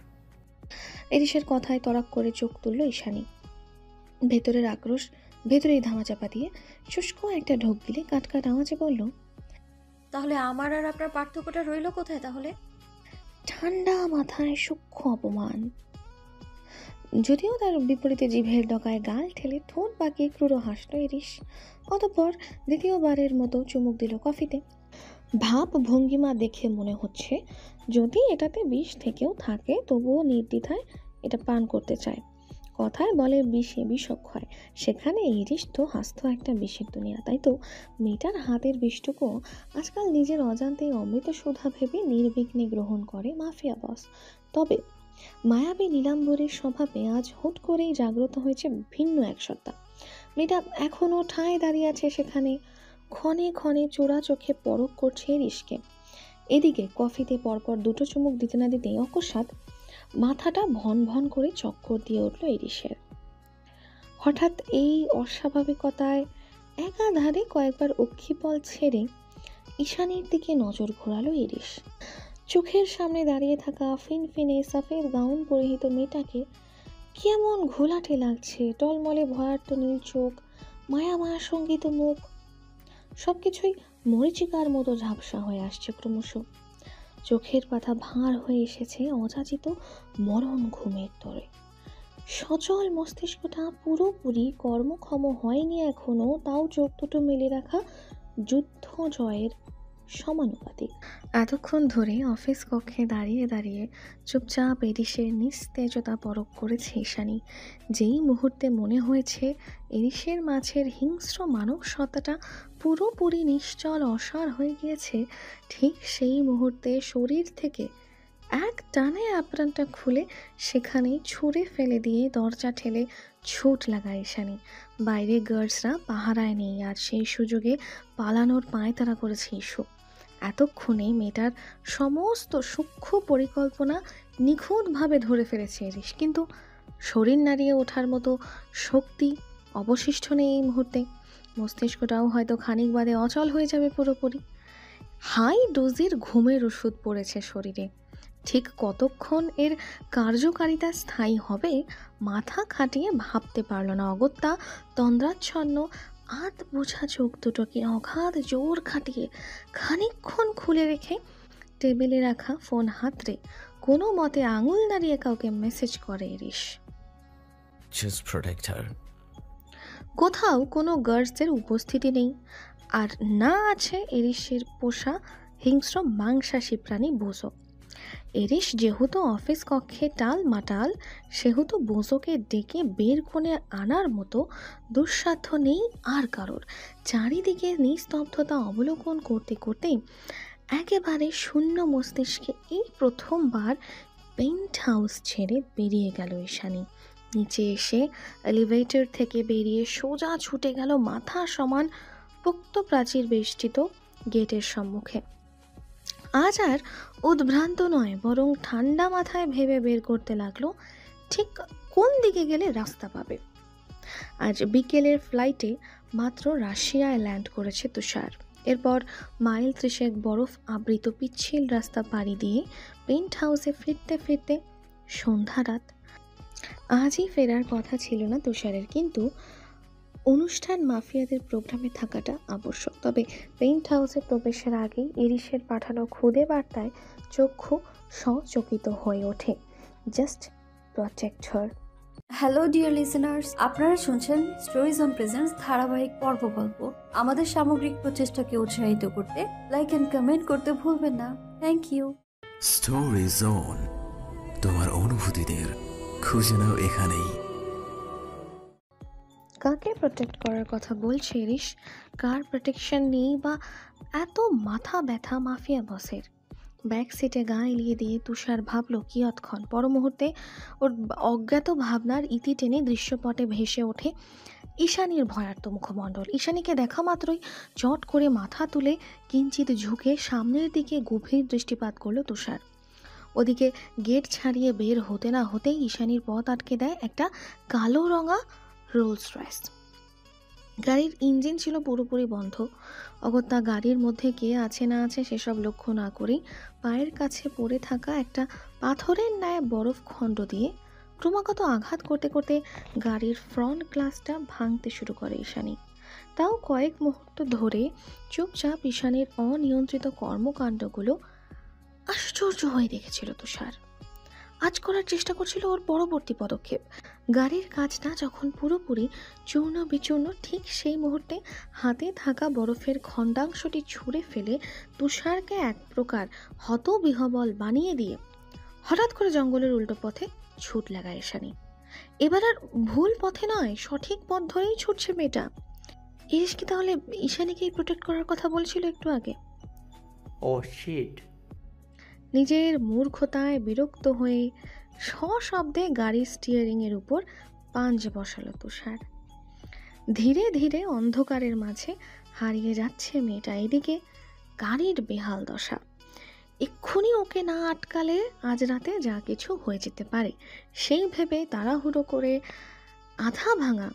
এরিসের কথায় তড়াক করে চোখ তুলল ঈশানী। ভেতরের আক্রোশ ভেতরেই ধামাচাপা দিয়ে শুষ্ক একটা ঢোক গিলে কাটকাট আওয়াজে বলল, তাহলে আমার আর আপনার পার্থক্যটা রইল কোথায় তাহলে? ঠান্ডা মাথায় সূক্ষ্ম অপমান। যদিও তার বিপরীতে জিভের ডগায় গাল ঠেলে ঠোঁট বাঁকিয়ে ক্রুড় হাসল এরিস। অতঃপর দ্বিতীয়বারের মতো চুমুক দিল কফিতে। ভাব ভঙ্গিমা দেখে মনে হচ্ছে যদি এটাতে বিষ থেকেও থাকে তবুও নির্দ্বিধায় এটা পান করতে চায়। কথায় বলে বিষে বিষক্ষয়, সেখানে এরিস তো হাসত একটা বিষের দুনিয়া। তাই তো মেয়েটার হাতের বিষটুকু আজকাল নিজের অজান্তেই অমৃত সুধা ভেবে নির্বিঘ্নে গ্রহণ করে মাফিয়া বস। তবে মায়াবী নীলাম্বরীর স্বভাবে আজ হুট করেই জাগ্রত হয়েছে ভিন্ন এক সত্তা। মেয়েটা এখনও ঠাঁই দাঁড়িয়ে আছে সেখানে, ক্ষণে ক্ষণে চোরা চোখে পরখ করছে এরিসকে। এদিকে কফিতে পরপর দুটো চুমুক দিতে না দিতেই অকস্মাৎ মাথাটা ভন ভন করে চক্কর দিয়ে উঠল এরিসের। হঠাৎ এই অস্বাভাবিকতায় একাধারে কয়েকবার অক্ষিপল ছেড়ে ঈশানীর দিকে নজর ঘোরালো এরিস। চোখের সামনে দাঁড়িয়ে থাকা ফিনফিনে সফেদ গাউন পরিহিত মেয়েটাকে কেমন ঘোলাটে লাগছে। টলমলে ভয়ার্ত নীল চোখ, মায়া মায়া সঙ্গীত মুখ, সবকিছুই মরিচিকার মতো ঝাপসা হয়ে আসছে ক্রমশ। চোখের পাতা ভাঁড় হয়ে এসেছে অযাচিত মরণ ঘুমের তরে। সচল মস্তিষ্কটা পুরোপুরি কর্মক্ষম হয়নি এখনো, তাও চোখ দুটো মেলে রাখা যুদ্ধ জয়ের সমানুপাতিক। এতক্ষণ ধরে অফিস কক্ষে দাঁড়িয়ে দাঁড়িয়ে চুপচাপ এরিসের নিস্তেজতা পরখ করেছে ঈশানী। যেই মুহূর্তে মনে হয়েছে এরিসের মাঝের হিংস্র মানব সত্তাটা পুরোপুরি নিশ্চল অসাড় হয়ে গিয়েছে, ঠিক সেই মুহূর্তে শরীর থেকে এক টানে অ্যাপ্রনটা খুলে সেখানেই ছুঁড়ে ফেলে দিয়ে দরজা ঠেলে ছুট লাগায় ঈশানী। বাইরে গার্ডসরা পাহারায় নেই, আর সেই সুযোগে পালানোর পায়তারা করেছে ইস্যু। এতক্ষণে মেয়েটার সমস্ত সূক্ষ্ম পরিকল্পনা নিখুঁতভাবে ধরে ফেলেছে এরিস, কিন্তু শরীর নাড়িয়ে ওঠার মতো শক্তি অবশিষ্ট নেই এই মুহূর্তে। মস্তিষ্কটাও হয়তো খানিক বাদে অচল হয়ে যাবে পুরোপুরি। হাই ডোজের ঘুমের ওষুধ পড়েছে শরীরে, ঠিক কতক্ষণ এর কার্যকারিতা স্থায়ী হবে মাথা খাটিয়ে ভাবতে পারল না। অগত্যা তন্দ্রাচ্ছন্ন আধ বোঝা চোখ দুটোকে অগাধ জোর খাটিয়ে খানিকক্ষণ খুলে রেখে টেবিলে রাখা ফোন হাতড়ে কোনো মতে আঙুল নাড়িয়ে কাউকে মেসেজ করে এরিস। জাস্ট প্রোটেক্ট হার। কোথাও কোনো গার্ডসদের উপস্থিতি নেই, আর না আছে এরিসের পোষা হিংস্র মাংসাশী প্রাণী বোঝো। এরিস যেহেতু অফিস কক্ষে টাল মাটাল, সেহেতু বোঝোকে ডেকে বের করে আনার মতো দুঃসাধ্য নেই আর কারোর। চারিদিকে নিস্তব্ধতা অবলোকন করতে করতে একেবারে শূন্য মস্তিষ্কে এই প্রথমবার পেন্ট হাউস ছেড়ে বেরিয়ে গেল ঈশানী। নিচে এসে এলিভেটর থেকে বেরিয়ে সোজা ছুটে গেল মাথা সমান পোক্ত প্রাচীর বেষ্টিত গেটের সম্মুখে। আজ আর উদ্ভ্রান্ত নয়, বরং ঠান্ডা মাথায় ভেবে বের করতে লাগলো ঠিক কোন দিকে গেলে রাস্তা পাবে। আজ বিকেলের ফ্লাইটে মাত্র রাশিয়ায় ল্যান্ড করেছে তুষার। এরপর মাইল 30 বরফ আবৃত পিচ্ছিল রাস্তা পাড়ি দিয়ে পেন্ট হাউসে ফিরতে ফিরতে সন্ধ্যা রাত। আজই ফেরার কথা ছিল না তুষারের, কিন্তু অনুষ্ঠান মাফিয়াদের প্রোগ্রামে থাকাটা আবশ্যক। তবে পেন্ট হাউসে প্রবেশের আগেই এরিসের পাঠানো খুদে বার্তায় চক্ষু সচকিত হয়ে ওঠে। জাস্ট প্রটেক্ট হার। হ্যালো ডিয়ার লিসেনার্স, আপনারা শুনছেন স্টোরিজ অন প্রেজেন্স ধারাবাহিক পর্ব গল্প। আমাদের সামগ্রিক প্রচেষ্টাকে উৎসাহিত করতে লাইক এন্ড কমেন্ট করতে ভুলবেন না। Thank you. স্টোরি জোন, তোমার অনুভূতিদের খুঁজে নাও এখানেই। কাকে প্রোটেক্ট করার কথা বলছে এরিস? কার প্রোটেকশন নেই বা এত মাথা ব্যথা মাফিয়া বসের? ব্যাক সিটে গা এলিয়ে দিয়ে তুষার ভাবল কিয়ৎক্ষণ, পর মুহূর্তে ওর অজ্ঞাত ভাবনার ইতি টেনে দৃশ্যপটে ভেসে ওঠে ঈশানীর ভয়ার্ত মুখমণ্ডল। ঈশানীকে দেখা মাত্রই চট করে মাথা তুলে কিঞ্চিত ঝুঁকে সামনের দিকে গভীর দৃষ্টিপাত করলো তুষার। ওদিকে গেট ছাড়িয়ে বের হতে না হতেই ঈশানীর পথ আটকে দেয় একটা কালো রঙা রোলস রয়েস। গাড়ির ইঞ্জিন ছিল পুরোপুরি বন্ধ। অগত্যা গাড়ির মধ্যে কে আছে না আছে সেসব লক্ষ্য না করেই পায়ের কাছে পড়ে থাকা একটা পাথরের ন্যায় বরফ খণ্ড দিয়ে ক্রমাগত আঘাত করতে করতে গাড়ির ফ্রন্ট গ্লাসটা ভাঙতে শুরু করে ঈশানী। তাও কয়েক মুহূর্ত ধরে চুপচাপ ঈশানীর অনিয়ন্ত্রিত কর্মকাণ্ডগুলো আশ্চর্য হয়ে দেখেছিল তুষার। আজ করার চেষ্টা করছিল ওর পরবর্তী পদক্ষেপ। গাড়ির কাজটা যখন পুরোপুরি চূর্ণ বিচূর্ণ, ঠিক সেই মুহূর্তে হাতে থাকা বরফের খণ্ডাংশটি ছুঁড়ে ফেলে তুষারকে এক প্রকার হতবিহবল বানিয়ে দিয়ে হঠাৎ করে জঙ্গলের উল্টো পথে ছুট লাগায় ঈশানী। এবার আর ভুল পথে নয়, সঠিক পথ ধরেই ছুটছে মেয়েটা। এরিস কি তাহলে ঈশানীকেই প্রোটেক্ট করার কথা বলছিল একটু আগে? ও শিট। নিজের মূর্খতায় বিরক্ত হয়ে সশব্দে গাড়ির স্টিয়ারিংয়ের উপর পাঞ্চ বসালো তুষার। ধীরে ধীরে অন্ধকারের মাঝে হারিয়ে যাচ্ছে মেয়েটা। এদিকে গাড়ির বেহাল দশা। এক্ষুনি ওকে না আটকালে আজ রাতে যা কিছু হয়ে যেতে পারে, সেই ভেবে তাড়াহুড়ো করে আধা ভাঙা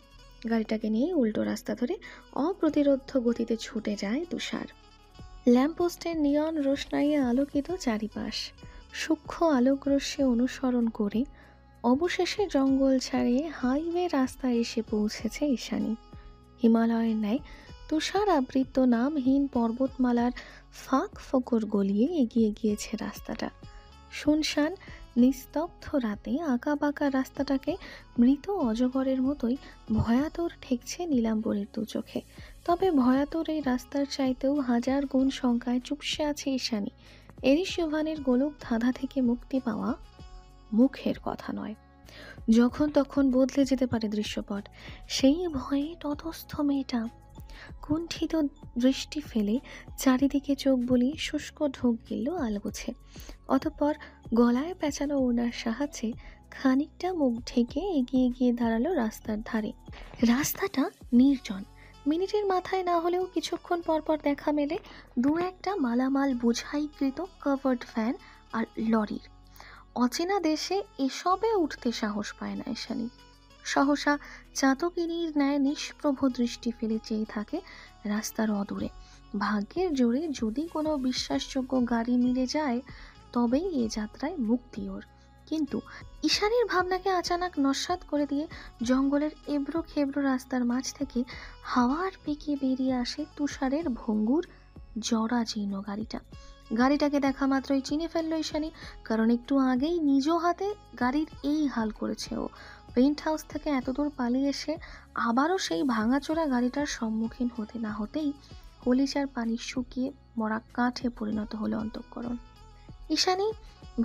গাড়িটাকে নিয়ে উল্টো রাস্তা ধরে অপ্রতিরোধ্য গতিতে ছুটে যায় তুষার। ল্যাম্পপোস্টের নিয়ন রোশনাইয়ে আলোকিত চারিপাশ সূক্ষ্ম আলোকরশ্মি অনুসরণ করে অবশেষে জঙ্গল ছাড়িয়ে হাইওয়ে রাস্তায় এসে পৌঁছেছে ঈশানী। হিমালয়ের ন্যায় তুষার আবৃত নামহীন পর্বতমালার ফাঁক ফোকর গলিয়ে এগিয়ে গিয়েছে রাস্তাটা। শুনশান নিস্তব্ধ রাতে আঁকা বাঁকা রাস্তাটাকে মৃত অজগরের মতোই ভয়াতর ঠেকছে নীলাম্বরের দু চোখে। তবে ভয়াতর এই রাস্তার চাইতেও হাজার গুণ সংখ্যায় চুপসে আছে ঈশানী। এরিস ইভানের গোলক ধাঁধা থেকে মুক্তি পাওয়া মুখের কথা নয়, যখন তখন বদলে যেতে পারে দৃশ্যপট। সেই ভয়ে ততস্থ মেয়েটা কুণ্ঠিত দৃষ্টি ফেলে চারিদিকে চোখ বুলিয়ে শুষ্ক ঢোক গেল আলগোছে। অতঃপর গলায় পেঁচানো ওড়নার সাহায্যে খানিকটা মুখ ঢেকে এগিয়ে গিয়ে দাঁড়ালো রাস্তার ধারে। রাস্তাটা নির্জন। মিনিটের মাথায় না হলেও কিছুক্ষণ পরপর দেখা মেলে দু একটা মালামাল বোঝাইকৃত কভার্ড ভ্যান আর লরির। অচেনা দেশে এসবে উঠতে সাহস পায় না ঈশানী। সহসা চাতকিনীর ন্যায় নিষ্প্রভ দৃষ্টি ফেলে চেয়ে থাকে রাস্তার অদূরে। ভাগ্যের জোরে যদি কোনো বিশ্বাসযোগ্য গাড়ি মিলে যায় তবেই এ যাত্রায় মুক্তি ওর। কিন্তু ঈশানীর ভাবনাকে আচানক নস্যাৎ করে দিয়ে জঙ্গলের এবড়ো খেবড়ো রাস্তার মাঝ থেকে হাওয়ার পেকে বেরিয়ে আসে তুষারের ভঙ্গুর জরাজীর্ণ গাড়িটাকে দেখা মাত্রই চিনে ফেললো ঈশানী, কারণ একটু আগেই নিজ হাতে গাড়ির এই হাল করেছে ও। পেন্ট হাউস থেকে এতদূর পালিয়ে এসে আবারও সেই ভাঙাচোরা গাড়িটার সম্মুখীন হতে না হতেই কলিজার পানি শুকিয়ে মরা কাঠে পরিণত হলো অন্তঃকরণ। ঈশানী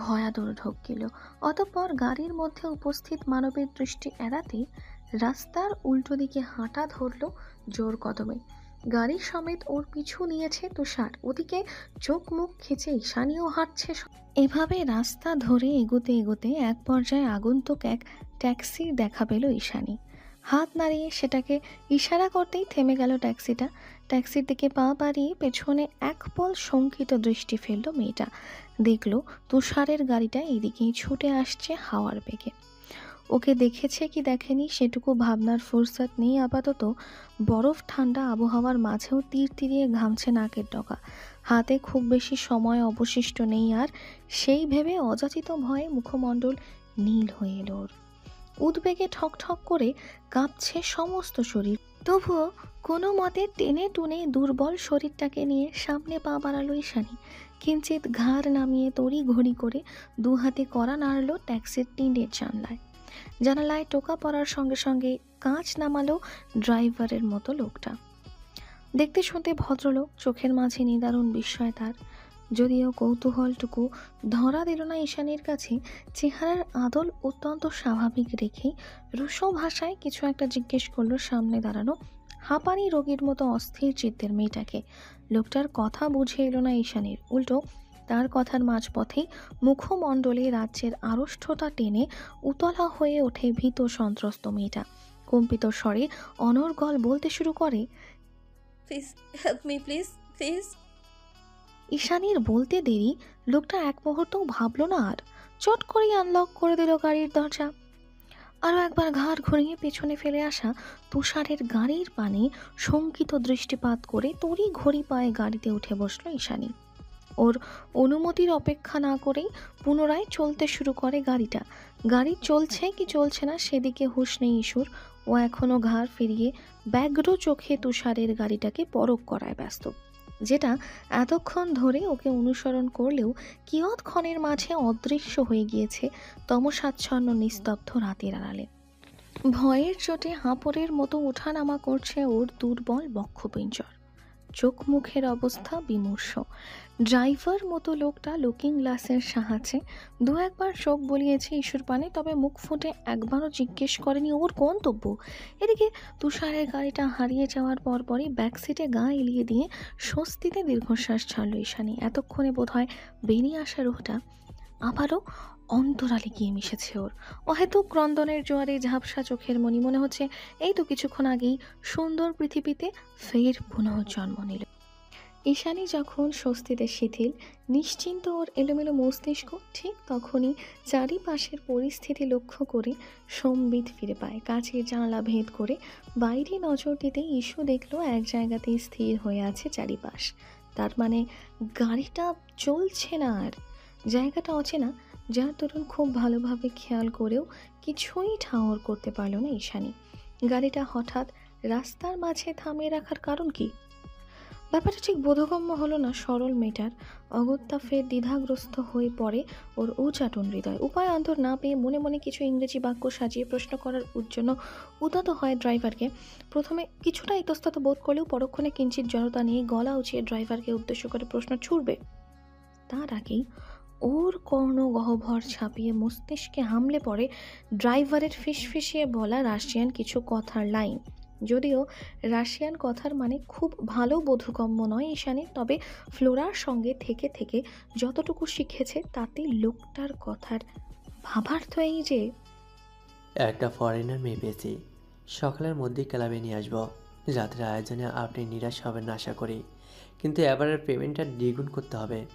ভয়াদর ঢোক গেল। অতঃপর গাড়ির মধ্যে উপস্থিত মানবের দৃষ্টি এড়াতে রাস্তার উল্টো দিকে হাঁটা ধরল জোর কদমে। গাড়ি সমেত ওর পিছু নিয়েছে তুষার। ওদিকে চোখ মুখ খেচে ঈশানীও হাঁটছে। এভাবে রাস্তা ধরে এগোতে এগোতে এক পর্যায়ে আগন্তুক এক ট্যাক্সির দেখা পেল ঈশানী। হাত নাড়িয়ে সেটাকে ইশারা করতেই থেমে গেল ট্যাক্সিটা। ট্যাক্সির দিকে পা বাড়িয়ে পেছনে এক পল শঙ্কিত দৃষ্টি ফেলল মেয়েটা। দেখল তুষারের গাড়িটা এদিকেই ছুটে আসছে হাওয়ার বেগে। ওকে দেখেছে কি দেখেনি সেটুকু ভাবনার ফুরসত নেই আপাতত। বরফ ঠান্ডা আবহাওয়ার মাঝেও তীর তিরিয়ে ঘামছে নাকের ডগা। হাতে খুব বেশি সময় অবশিষ্ট নেই আর, সেই ভেবে অযাচিত ভয়ে মুখমণ্ডল নীল হয়ে এলো ওর। উদ্বেগে ঠক ঠক করে কাঁপছে সমস্ত শরীর। তবুও কোনো মতে টেনে টুনে দুর্বল শরীরটাকে নিয়ে সামনে পা বাড়ালো ঈশানী। কিঞ্চিত ঘাড় নামিয়ে তড়ি ঘড়ি করে দু হাতে কড়া নাড়ল ট্যাক্সির টিনের জানালায় টোকা পড়ার সঙ্গে সঙ্গে কাঁচ নামালো ড্রাইভারের মতো লোকটা। দেখতে শুনতে ভদ্রলোক, চোখের মাঝে নিদারুণ বিস্ময় তার। যদিও কৌতূহলটুকু ধরা দিল না ঈশানীর কাছে, চেহারার আদল অত্যন্ত স্বাভাবিক রেখেই রুশো ভাষায় কিছু একটা জিজ্ঞেস করলো সামনে দাঁড়ানো হাঁপানি রোগীর মতো অস্থির চিত্তের মেয়েটাকে। লোকটার কথা বুঝে এলো না ঈশানীর, উল্টো তার কথার মাঝপথেই মুখমণ্ডলে রাজ্যের আড়ষ্ঠটা টেনে উতলা হয়ে ওঠে ভীত সন্ত্রস্ত মেয়েটা। কম্পিত স্বরে অনর্গল বলতে শুরু করে, please help me, please please. ঈশানীর বলতে দেরি লোকটা এক মুহূর্তও ভাবল না আর, চট করেই আনলক করে দিল গাড়ির দরজা। আরও একবার ঘাড় ঘুরিয়ে পেছনে ফেলে আসা তুষারের গাড়ির পানে শঙ্কিত দৃষ্টিপাত করে তড়ি ঘড়ি পায়ে গাড়িতে উঠে বসল ঈশানী। ওর অনুমতির অপেক্ষা না করেই পুনরায় চলতে শুরু করে গাড়িটা। গাড়ি চলছে কি চলছে না সেদিকে হুঁশ নেই ইস্যুর। ও এখনও ঘাড় ফিরিয়ে ব্যগ্র চোখে তুষারের গাড়িটাকে পরখ করায় ব্যস্ত, যেটা এতক্ষণ ধরে ওকে অনুসরণ করলেও কিয়ৎক্ষণের মাঝে অদৃশ্য হয়ে গিয়েছে তমসাচ্ছন্ন নিস্তব্ধ রাতের আড়ালে। ভয়ের চোটে হাঁপড়ের মতো ওঠানামা করছে ওর দুর্বল বক্ষপিঞ্জর। চোখ মুখের অবস্থা বিমর্ষ। ড্রাইভার মতো লোকটা লুকিং গ্লাসের সাহায্যে দু একবার চোখ বলিয়েছে ইস্যুর পানে, তবে মুখ ফুটে একবারও জিজ্ঞেস করেনি ওর গন্তব্য। এদিকে তুষারের গাড়িটা হারিয়ে যাওয়ার পরপরই ব্যাকসিটে গা এলিয়ে দিয়ে স্বস্তিতে দীর্ঘশ্বাস ছাড়ল ঈশানী। এতক্ষণে বোধহয় বেরিয়ে আসা রুহটা আবারও অন্তরালে গিয়ে মিশেছে ওর। অহেতুক ক্রন্দনের জোয়ারে ঝাপসা চোখের মনি মনে হচ্ছে এই তো কিছুক্ষণ আগেই সুন্দর পৃথিবীতে ফের পুনঃজন্ম নিল। ঈশানী যখন স্বস্তিতে শিথিল নিশ্চিন্ত ওর এলোমেলো মস্তিষ্ক, ঠিক তখনই চারিপাশের পরিস্থিতি লক্ষ্য করে সম্বিত ফিরে পায়। কাছের জানালা ভেদ করে বাইরে নজর দিতেই ইস্যু দেখলো এক জায়গাতেই স্থির হয়ে আছে চারিপাশ। তার মানে গাড়িটা চলছে না আর। জায়গাটা অচেনা, যার দরুন খুব ভালোভাবে খেয়াল করেও কিছুই ঠাওর করতে পারল না ঈশানী। গাড়িটা হঠাৎ রাস্তার মাঝে থামিয়ে রাখার কারণ কি? ব্যাপারটা ঠিক বোধগম্য হলো না সরল মেয়েটার। অগত্যা ফের দ্বিধাগ্রস্ত হয়ে পড়ে ওর উচাটন হৃদয়। উপায় অন্তর না পেয়ে মনে মনে কিছু ইংরেজি বাক্য সাজিয়ে প্রশ্ন করার জন্য উদ্যত হয় ড্রাইভারকে। প্রথমে কিছুটা ইতস্তত বোধ করলেও পরক্ষণে কিঞ্চিত জড়তা নিয়ে গলা উঁচিয়ে ড্রাইভারকে উদ্দেশ্য করে প্রশ্ন ছুড়বে। তার আগেই ওর কর্ণগহ্বর ছাপিয়ে মস্তিষ্কে হামলে পড়ে ড্রাইভারের ফিসফিসিয়ে বলা রাশিয়ান কিছু কথার লাইন। যদিও রাশিয়ান কথার মানে খুব ভালো বোধগম্য নয় ঈশানী, তবে ফ্লোরার সঙ্গে থেকে থেকে যতটুকু শিখেছে তাতে লোকটার কথার ভাবার্থ এই যে একটা ফরেনার মেয়ে পেয়েছি, সকালের মধ্যেই ক্লাবে নিয়ে আসবো। রাতের আয়োজনে আপনি নিরাশ হবেন না আশা করি, কিন্তু এবারের পেমেন্টটা দ্বিগুণ করতে হবে।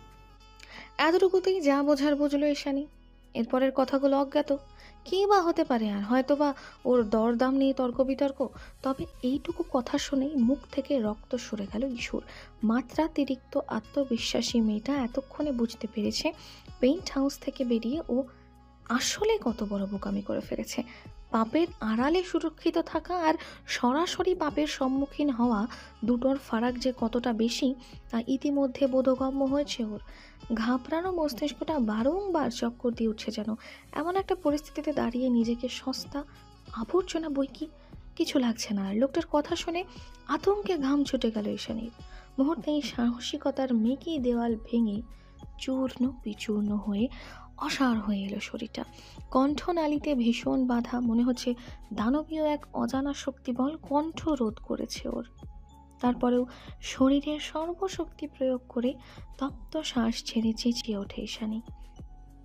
এতটুকুতেই যা বোঝার বুঝলো ঈশানী। এরপরের কথাগুলো অজ্ঞাত। কী বা হতে পারে আর, হয়তো বা ওর দরদাম নিয়ে তর্ক বিতর্ক। তবে এইটুকু কথা শুনেই মুখ থেকে রক্ত সরে গেল ইস্যুর। মাত্রাতিরিক্ত আত্মবিশ্বাসী মেয়েটা এতক্ষণে বুঝতে পেরেছে পেইন্ট হাউস থেকে বেরিয়ে ও আসলে কত বড় বোকামি করে ফেলেছে। পাপের আড়ালে সুরক্ষিত থাকা আর সরাসরি পাপের সম্মুখীন হওয়া দুটোর ফারাক যে কতটা বেশি তা ইতিমধ্যে বোধগম্য হয়েছে ওর। ঘাবড়ানো মস্তিষ্কটা বারংবার চক্কর দিয়ে উঠছে যেন। এমন একটা পরিস্থিতিতে দাঁড়িয়ে নিজেকে সস্তা আবর্জনা বই কি কিছু লাগছে না। আর লোকটার কথা শুনে আতঙ্কে ঘাম ছুটে গেল ঈশানীর। মুহূর্তেই সাহসিকতার মেকি দেওয়াল ভেঙে চূর্ণ বিচূর্ণ হয়ে অসাড় হয়ে এলো শরীরটা। কণ্ঠনালীতে ভীষণ বাধা, মনে হচ্ছে দানবীয় এক অজানা শক্তিবল কণ্ঠ রোধ করেছে ওর। তারপরেও শরীরের সর্বশক্তি প্রয়োগ করে তপ্ত শ্বাস ছেড়ে চেঁচিয়ে ওঠে ঈশানী।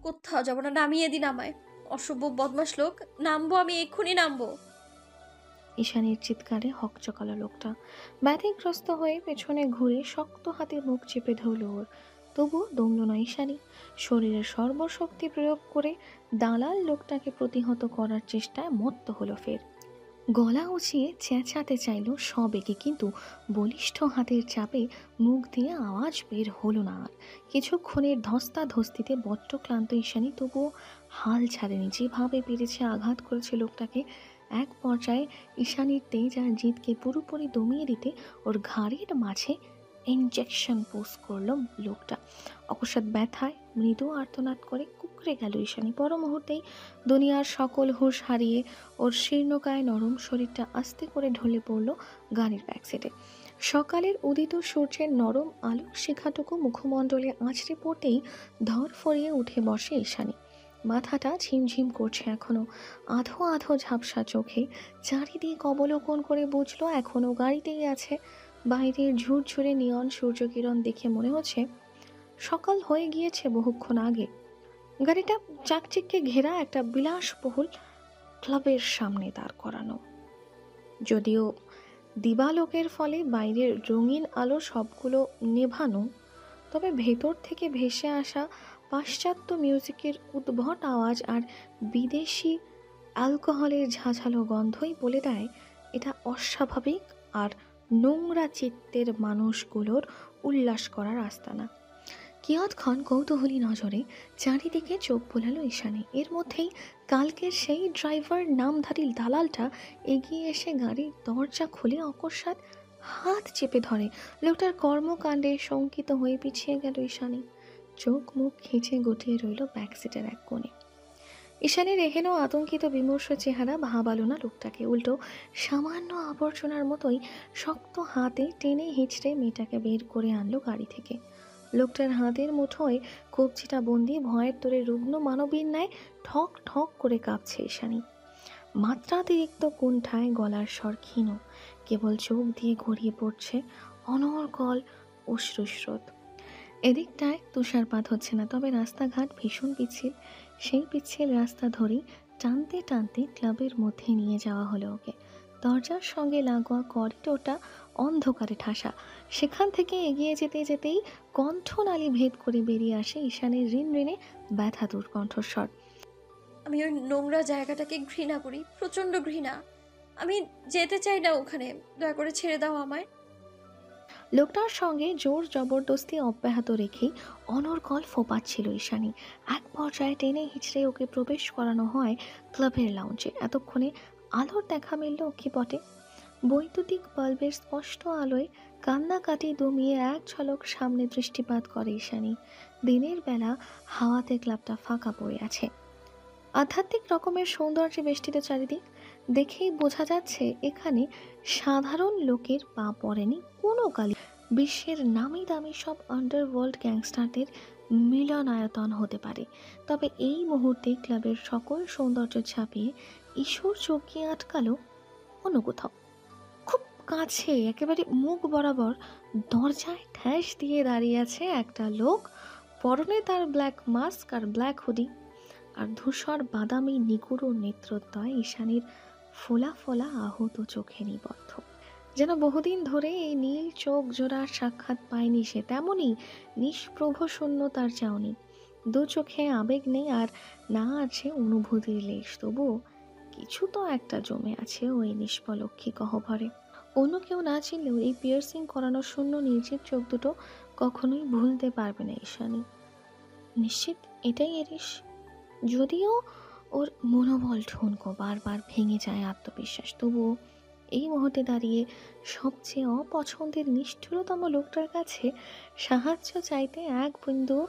কোথাও যাবো না, নামিয়ে দিন আমায়। অসভ্য বদমাশ লোক, নামবো, আমি এক্ষুনি নামবো। ঈশানীর চিৎকারে হকচকালো লোকটা ব্যাধিগ্রস্ত হয়ে পেছনে ঘুরে শক্ত হাতে মুখ চেপে ধরল ওর। তবুও দমল না ঈশানী। শরীরের সর্বশক্তি প্রয়োগ করে দালাল লোকটাকে প্রতিহত করার চেষ্টায় মত্ত হলো ফের। গলা উঁচিয়ে চেঁচাতে চাইল সবেগে, কিন্তু বলিষ্ঠ হাতের চাপে মুখ দিয়ে আওয়াজ বের হলো না আর। কিছুক্ষণের ধস্তাধস্তিতে বড্ড ক্লান্ত ঈশানী তবুও হাল ছাড়েনি। যেভাবে পেরেছে আঘাত করেছে লোকটাকে। এক পর্যায়ে ঈশানীর তেজ আর জিদকে পুরোপুরি দমিয়ে দিতে ওর ঘাড়ের মাঝে ইনজেকশন পোস্ট করলো লোকটা। অকস্মাৎ ব্যথায় মৃদু আর্তনাদ করে কুকড়ে গেল ঈশানী। পর মুহূর্তেই দুনিয়ার সকল হুঁশ হারিয়ে ওর শীর্ণকায় নরম শরীরটা আস্তে করে ঢলে পড়ল গাড়ির ব্যাকসিটে। সকালের উদিত সূর্যের নরম আলোক শিখাটুকু মুখমণ্ডলে আঁচড়ে পড়তেই ধর ফরিয়ে উঠে বসে ঈশানী। মাথাটা ঝিমঝিম করছে এখনো, আধো আধো ঝাপসা চোখে চারিদিক অবলোকন করে বুঝলো এখনো গাড়িতেই আছে। বাইরের ঝুরঝুরে নিয়ন সূর্যকিরণ দেখে মনে হচ্ছে সকাল হয়ে গিয়েছে বহুক্ষণ আগে। গাড়িটা চাকচিক্যে ঘেরা একটা বিলাসবহুল ক্লাবের সামনে দাঁড় করানো। যদিও দিবালোকের ফলে বাইরের রঙিন আলো সবগুলো নেভানো, তবে ভেতর থেকে ভেসে আসা পাশ্চাত্য মিউজিকের উদ্ভট আওয়াজ আর বিদেশি অ্যালকোহলের ঝাঁঝালো গন্ধই বলে দেয় এটা অস্বাভাবিক আর নোংরা চিত্তের মানুষগুলোর উল্লাস করার আস্তানা। কিয়ৎক্ষণ কৌতূহলী নজরে চারিদিকে চোখ বোলালো ঈশানী। এর মধ্যেই কালকের সেই ড্রাইভার নামধারী দালালটা এগিয়ে এসে গাড়ির দরজা খুলে অকস্মাৎ হাত চেপে ধরে। লোকটার কর্মকাণ্ডে শঙ্কিত হয়ে পিছিয়ে গেল ঈশানী। চোখ মুখ খিঁচে গুটিয়ে রইল ব্যাকসিটের এক কোণে। ঈশানীর এহেন আতঙ্কিত বিমর্ষ চেহারা ভাবালো না লোকটাকে। উল্টো সামান্য আবর্জনার মতোই শক্ত হাতে টেনে হিঁচড়ে মেয়েটাকে বের করে আনলো গাড়ি থেকে। লোকটার হাতের মুঠোয় কবজিটা বন্দি, ভয়ের তোরে রুগ্ন মানবীর ন্যায় ঠক ঠক করে কাঁপছে ঈশানী। মাত্রাতিরিক্ত কুণ্ঠায় গলার স্বর ক্ষীণ, কেবল চোখ দিয়ে গড়িয়ে পড়ছে অনর্গল অশ্রুস্রোত। এদিকটায় তুষারপাত হচ্ছে না, তবে রাস্তাঘাট ভীষণ পিচ্ছিল। সেই পিচ্ছিল রাস্তা ধরেই টানতে টানতে ক্লাবের মধ্যে নিয়ে যাওয়া হলো ওকে। দরজার সঙ্গে লাগোয়া করিডোরটা অন্ধকারে ঠাসা। সেখান থেকে এগিয়ে যেতে যেতেই কণ্ঠনালী ভেদ করে বেরিয়ে আসে ঈশানের ঋণঋণে ব্যথাতুর কণ্ঠস্বর। আমি ওই নোংরা জায়গাটাকে ঘৃণা করি, প্রচন্ড ঘৃণা। আমি যেতে চাই না ওখানে, দয়া করে ছেড়ে দাও আমায়। লোকটার সঙ্গে জোর জবরদস্তি অব্যাহত রেখেই অনর্গল ফোপাচ্ছিল ঈশানী। এক পর্যায়ে টেনে হিচড়ে ওকে প্রবেশ করানো হয় ক্লাবের লাউঞ্জে। এতক্ষণে আলোর দেখা মিলল অক্ষিপটে। বৈদ্যুতিক বাল্বের স্পষ্ট আলোয় কান্নাকাটি দমিয়ে এক ঝলক সামনে দৃষ্টিপাত করে ঈশানী। দিনের বেলা হাওয়াতে ক্লাবটা ফাঁকা পড়ে আছে। আধ্যাত্মিক রকমের সৌন্দর্যে বেষ্টিত চারিদিক। দেখেই বোঝা যাচ্ছে এখানে সাধারণ লোকের পা পড়েনি কোনো কালি। বিশ্বের নামি দামি সব আন্ডারওয়ার্ল্ড গ্যাংস্টারদের মিলনায়তন হতে পারে, তবে এই মুহূর্তে ক্লাবের সকল সৌন্দর্য ছাপিয়ে ঈশ্বর চোখে আটকালো অন্য কোথাও। খুব কাছে, একেবারে মুখ বরাবর দরজায় ঠ্যাস দিয়ে দাঁড়িয়ে আছে একটা লোক। পরনে তার ব্ল্যাক মাস্ক আর ব্ল্যাক হুডি, আর ধূসর বাদামি নিগুড়ো নেত্রোদ্বয় ঈশানীর ফোলা ফোলা আহত চোখে নিবদ্ধ। যেন বহুদিন ধরে এই নীল চোখ জোড়ার সাক্ষাৎ পায়নি সে, তেমনই নিষ্প্রভ শূন্য তার চাউনি। দু চোখে আবেগ নেই আর না আছে অনুভূতির লেশ, তবুও কিছু তো একটা জমে আছে ওই নিষ্পলক্ষী গহ্বরে। অন্য কেউ না চিনলেও এই পিয়ার্সিং করানো শূন্য নির্জীব চোখ দুটো কখনোই ভুলতে পারবে না ঈশানী। নিশ্চিত এটাই এরিস। যদিও ওর মনোবল ঠুনকো, বারবার ভেঙে যায় আত্মবিশ্বাস, তবুও এই মুহূর্তে দাঁড়িয়ে সবচেয়ে অপছন্দের নিষ্ঠুরতম লোকটার কাছে সাহায্য চাইতে এক বিন্দু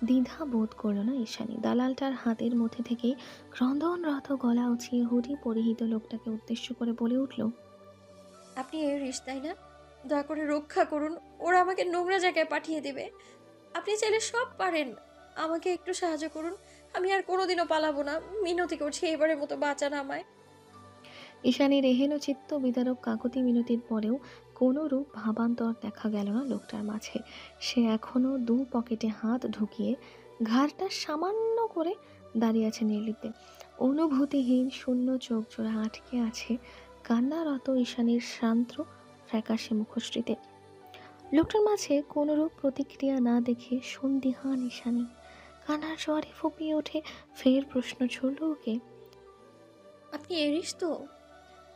দ্বিধা বোধ করল না ঈশানী। দালালটার হাতের মধ্যে থেকে ক্রন্দনরত গলা উঁচিয়ে হুডি পরিহিত লোকটাকে উদ্দেশ্য করে বলে উঠল, আপনি এর তাই না? দয়া করে রক্ষা করুন, ওরা আমাকে নোংরা জায়গায় পাঠিয়ে দেবে। আপনি চাইলে সব পারেন, আমাকে একটু সাহায্য করুন। আমি আর কোনোদিনও পালাবো না, মিনতি করছি এবারের মতো বাঁচান আমায়। ঈশানীর এহেন চিত্ত বিদারক কাকুতি মিনতির পরেও কোনো রূপ ভাবান্তর দেখা গেল না লোকটার মাঝে। সে এখনো দু পকেটে হাত ঢুকিয়ে ঘাড়টা সামান্য করে দাঁড়িয়ে আছে নির্লিপ্তে। অনুভূতিহীন শূন্য চোখ জোড়া আটকে আছে কান্নারত ঈশানীর শান্ত ফ্যাকাশে মুখশ্রীতে। লোকটার মাঝে কোনোরূপ প্রতিক্রিয়া না দেখে সন্দিহান ঈশানী কান্নার জ্বরে ফুপিয়ে ওঠে। ফের প্রশ্ন ছুড়ল ওকে, আপনি এরিস তো?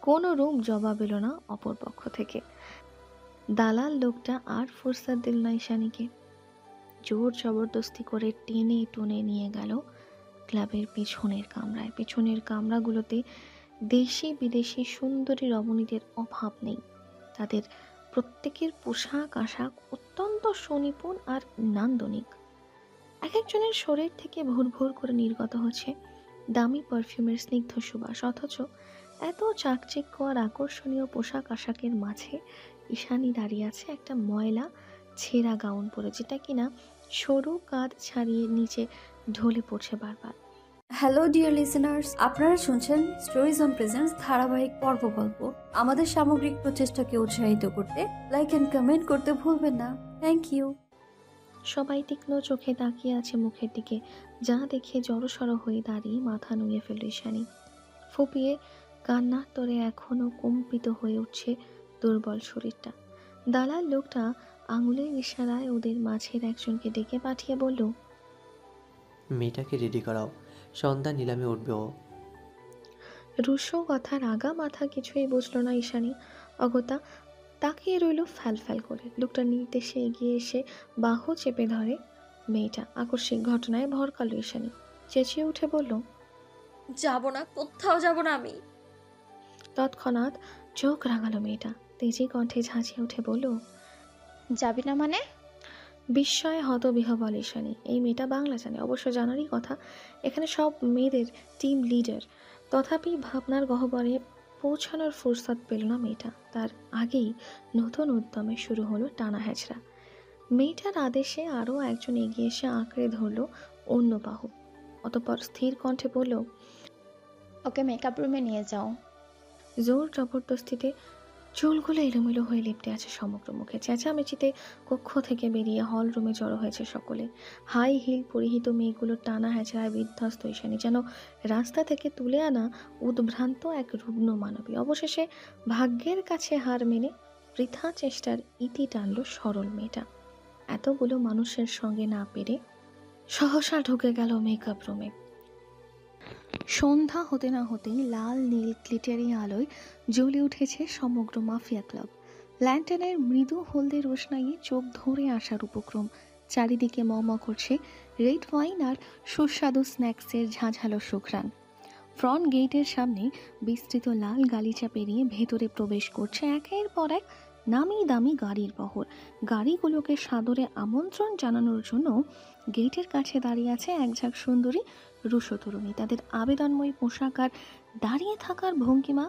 কোনো রূপ জবাব এলো না অপর পক্ষ থেকে। দালাল লোকটা আর ফুরসাত দিল না ঈশানীকে। জোর জবরদস্তি করে টেনে টুনে নিয়ে গেল ক্লাবের পেছনের কামরায়। পেছনের কামরাগুলোতে দেশি বিদেশি সুন্দরী রমণীদের অভাব নেই। তাদের প্রত্যেকের পোশাক আশাক অত্যন্ত সুনিপুণ আর নান্দনিক। এক একজনের শরীর থেকে ভুর ভুর করে নির্গত হচ্ছে দামি পারফিউমের স্নিগ্ধ সুবাস, অথচ এত চাকচিক্য আর আকর্ষণীয় পোশাক আশাকের মাঝে ঈশানী দাঁড়িয়ে আছে একটা ময়লা ছেঁড়া গাউন পরে, যেটা কিনা সরু কাঁধ ছাড়িয়ে নিচে ঢলে পড়ছে বারবার। হ্যালো ডিয়ার লিসেনার্স, আপনারা শুনছেন স্টোরিজ অন প্রেজেন্স ধারাবাহিক পর্ব গল্প। আমাদের সামগ্রিক প্রচেষ্টাকে উৎসাহিত করতে লাইক এন্ড কমেন্ট করতে ভুলবেন না। Thank you. সবাই তীক্ষ্ণ চোখে তাকিয়ে আছে মুখের দিকে, যা দেখে জড়সড় হয়ে দাঁড়িয়ে মাথা নুয়ে ফেলল ঈশানী। ফুপিয়ে কান্নার তোরে এখনো কম্পিত হয়ে উঠছে দুর্বল শরীরটা। দালাল লোকটা আঙুলের ইশারায় ওদের মাঝের একজনকে ডেকে পাঠিয়ে বলল, মেয়েটাকে রেডি করাও, সন্ধ্যা নিলামে উঠবে ও। রুশো কথার আগা মাথা কিছুই বুঝলো না ঈশানী। অগত্যা তাকিয়ে রইল ফ্যাল ফ্যাল করে। লোকটার নির্দেশে এগিয়ে এসে বাহু চেপে ধরে মেয়েটা। আকস্মিক ঘটনায় ভরকাল ঈশানী চেঁচিয়ে উঠে বলল, যাব না, কোথাও যাব না আমি। তৎক্ষণাৎ চোখ রাঙালো মেয়েটা, তেজি কণ্ঠে ঝাঁঝিয়ে উঠে বলল, যাবি না মানে? বিস্ময়ে হতবিহ্বল ঈশানী। এই মেয়েটা বাংলা জানে, অবশ্য জানারই কথা, এখানে সব মেয়েদের টিম লিডার। তথাপি ভাবনার গহ্বরে পৌঁছানোর ফুরসত পেল না মেয়েটা। তার আগেই নতুন উদ্যমে শুরু হলো টানা হেঁচড়া। মেয়েটার আদেশে আরও একজন এগিয়ে এসে আঁকড়ে ধরল অন্য বাহু। অতঃপর স্থির কণ্ঠে বলল, ওকে মেকআপ রুমে নিয়ে যাও। জোর জবরদস্তিতে চুলগুলো এলোমেলো হয়ে লেপটে আছে সমগ্র মুখে। চেঁচামেচিতে কক্ষ থেকে বেরিয়ে হল রুমে জড়ো হয়েছে সকলে। হাই হিল পরিহিত মেয়েগুলোর টানা হেঁচড়ায় বিধ্বস্ত ঈশানী যেন রাস্তা থেকে তুলে আনা উদ্ভ্রান্ত এক রুগ্ন মানবী। অবশেষে ভাগ্যের কাছে হার মেনে বৃথা চেষ্টার ইতি টানল সরল মেয়েটা। এতগুলো মানুষের সঙ্গে না পেরে সহসা ঢুকে গেল মেকআপ রুমে। সন্ধ্যা হতে না হতেই লাল নীল গ্লিটারি আলোয় জ্বলে উঠেছে সমগ্র মাফিয়া ক্লাব। ল্যান্টেনের মৃদু হলদে রোশনাইয়ে চোখ ধরে আসার উপক্রম। চারিদিকে মম করছে রেড ওয়াইন আর সুস্বাদু স্ন্যাক্সের ঝাঁঝালো সুঘ্রাণ। ফ্রন্ট গেটের সামনে বিস্তৃত লাল গালিচা পেরিয়ে ভেতরে প্রবেশ করছে একের পর এক নামি দামি গাড়ির বহর। গাড়িগুলোকে সাদরে আমন্ত্রণ জানানোর জন্য গেটের কাছে দাঁড়িয়ে আছে এক ঝাঁক সুন্দরী রুশো তরুণী। তাদের আবেদনময়ী পোশাক আর দাঁড়িয়ে থাকার ভঙ্গিমা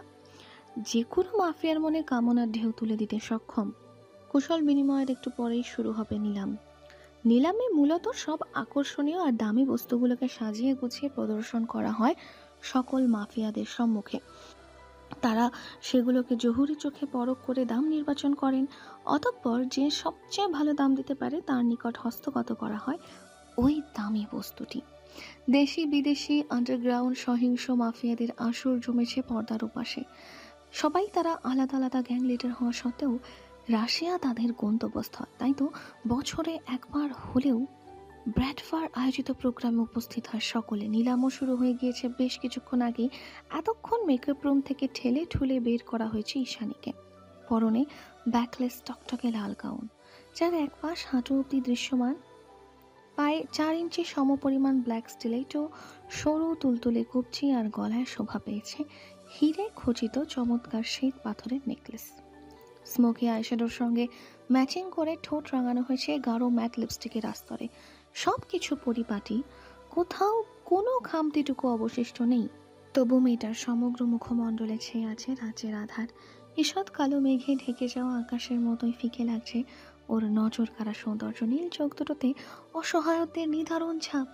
যে কোনো মাফিয়ার মনে কামনার ঢেউ তুলে দিতে সক্ষম। কুশল বিনিময়ের একটু পরেই শুরু হবে নিলাম। নিলামে মূলত সব আকর্ষণীয় আর দামি বস্তুগুলোকে সাজিয়ে গুছিয়ে প্রদর্শন করা হয় সকল মাফিয়াদের সম্মুখে। তারা সেগুলোকে জহুরি চোখে পরখ করে দাম নির্বাচন করেন। অতঃপর যে সবচেয়ে ভালো দাম দিতে পারে তার নিকট হস্তগত করা হয় ওই দামি বস্তুটি। দেশি বিদেশি আন্ডারগ্রাউন্ড সহিংস মাফিয়াদের আসর জমেছে পর্দার ওপাশে। সবাই তারা আলাদা আলাদা গ্যাং লিডার হওয়া সত্ত্বেও রাশিয়া তাদের গন্তব্যস্থল। তাই তো বছরে একবার হলেও ব্র্যাডফার আয়োজিত প্রোগ্রামে উপস্থিত হয় সকলে। নিলামও শুরু হয়ে গিয়েছে বেশ কিছুক্ষণ আগে। এতক্ষণ মেকআপ রুম থেকে ঠেলে ঠুলে বের করা হয়েছে ঈশানীকে। পরনে ব্যাকলেস টকটকে লাল গাউন, যার এক পাশ হাঁটু অব্দি দৃশ্যমান, পায়ে 4 ইঞ্চি সমপরিমাণ ব্ল্যাক স্টিলেটো, সরু তুলতুলে কবজি, আর গলায় শোভা পেয়েছে হিরে খচিত চমৎকার শ্বেত পাথরের নেকলেস। স্মোকি আইশ্যাডোর সঙ্গে ম্যাচিং করে ঠোঁট রাঙানো হয়েছে গাঢ় ম্যাট লিপস্টিকের আস্তরে। সব কিছু পরিপাটি, কোথাও কোনো খামতিটুকু অবশিষ্ট নেই। তবু মেয়েটার সমগ্র মুখমণ্ডলে ছেয়ে আছে রাজ্যের আধার। ঈষৎ কালো মেঘে ঢেকে যাওয়া আকাশের মতোই ফিকে লাগছে ওর নজর কাড়া সৌন্দর্য। নীল চোখ দুটোতে অসহায়ত্বের নিদারুণ ছাপ।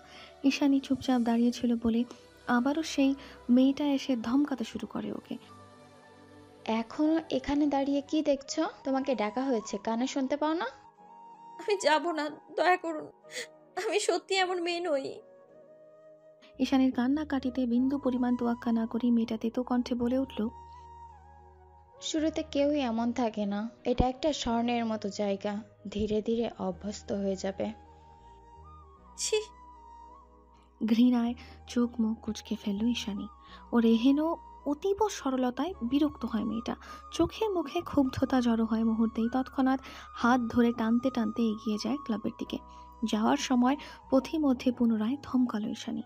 ঈশানী চুপচাপ দাঁড়িয়েছিল বলে আবারও সেই মেয়েটা এসে ধমকাতে শুরু করে ওকে। এখনো এখানে দাঁড়িয়ে কি দেখছো? তোমাকে ডাকা হয়েছে, কানে শুনতে পাও না? আমি যাব না, দয়া করুন, আমি সত্যি এমন মেয়ে নই। ঈশানীর কান্না কাটিতে বিন্দু পরিমাণ তোয়াক্কা না করে মেয়েটা তেতো কণ্ঠে বলে উঠল, শুরুতে কেউই এমন থাকে না। এটা একটা স্বর্ণের মতো জায়গা, ধীরে ধীরে অভ্যস্ত হয়ে যাবে। ছি! ঘৃণায় চোখ মুখ কুঁচকে ফেলল ঈশানী। ওর এহেন অতীব সরলতায় বিরক্ত হয় মেয়েটা। চোখে মুখে ক্ষুব্ধতা জড়ো হয় মুহূর্তেই। তৎক্ষণাৎ হাত ধরে টানতে টানতে এগিয়ে যায় ক্লাবের দিকে। যাওয়ার সময় পথিমধ্যে পুনরায় থমকালো ঈশানী।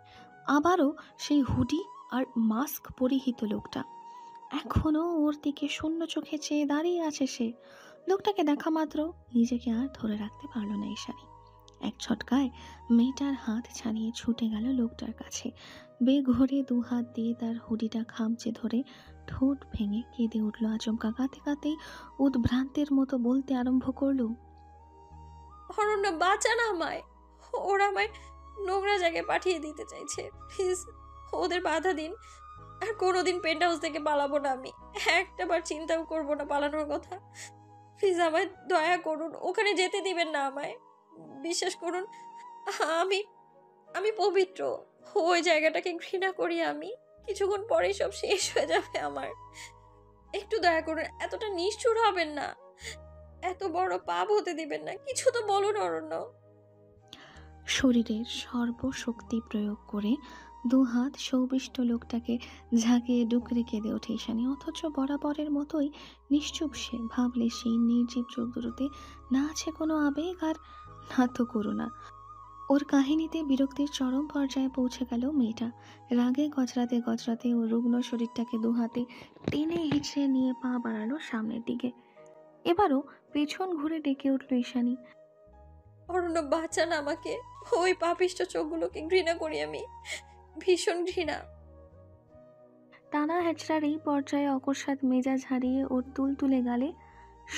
আবারও সেই হুডি আর মাস্ক পরিহিত লোকটা এখনো ওর দিকে শূন্য চোখে চেয়ে দাঁড়িয়ে আছে। সে লোকটাকে দেখা মাত্র নিজেকে আর ধরে রাখতে পারল না ঈশানী। এক ছটকায় মেয়েটার হাত ছাড়িয়ে ছুটে গেল লোকটার কাছে। বেঘরে 2 হাত দিয়ে তার হুডিটা খামচে ধরে ঠোঁট ভেঙে কেঁদে উঠল আচমকা। কাঁদতে কাঁদতেই উদ্ভ্রান্তের মতো বলতে আরম্ভ করলো, অরণ্য, বাঁচান আমায়। ওরা আমায় নোংরা জায়গায় পাঠিয়ে দিতে চাইছে, প্লিজ ওদের বাধা দিন। আর কোনোদিন পেন্ট হাউস থেকে পালাবো না আমি, একটাবার চিন্তাও করবো না পালানোর কথা। প্লিজ আমায় দয়া করুন, ওখানে যেতে দিবেন না আমায়। বিশ্বাস করুন, আমি আমি পবিত্র। ওই জায়গাটাকে ঘৃণা করি আমি। কিছুক্ষণ পরেই সব শেষ হয়ে যাবে আমার। একটু দয়া করুন, এতটা নিষ্ঠুর হবেন না, এত বড় পাপ হতে দিবেন না। কিছু তো বলুন অরণ্য। শরীরের সর্বশক্তি প্রয়োগ করে 2 হাত সৌবিষ্ট লোকটাকে ঝাঁকিয়ে ডুকরে কেঁদে ওঠে ঈশানী। অথচ বরাবরের মতোই নিশ্চুপ সে। ভাবলে সেই নির্জীব চোখ দুটোতে না আছে কোনো আবেগ আর না তো করুণা। ওর কাহিনীতে বিরক্তির চরম পর্যায়ে পৌঁছে গেল মেয়েটা। রাগে গজরাতে গজরাতে ওর রুগ্ন শরীরটাকে 2 হাতে টেনে হিঁচড়ে নিয়ে পা বাড়ালো সামনের দিকে। এবারও পেছন ঘুরে ডেকে উঠল ঈশানী, অরণ্য, বাঁচান আমাকে। ওই পাপিষ্ট চোখগুলোকে ঘৃণা করি আমি, ভীষণ ঘৃণা। টানা হেঁচড়ার এই পর্যায়ে অকস্মাৎ মেজাজ হারিয়ে ওর তুলতুলে গালে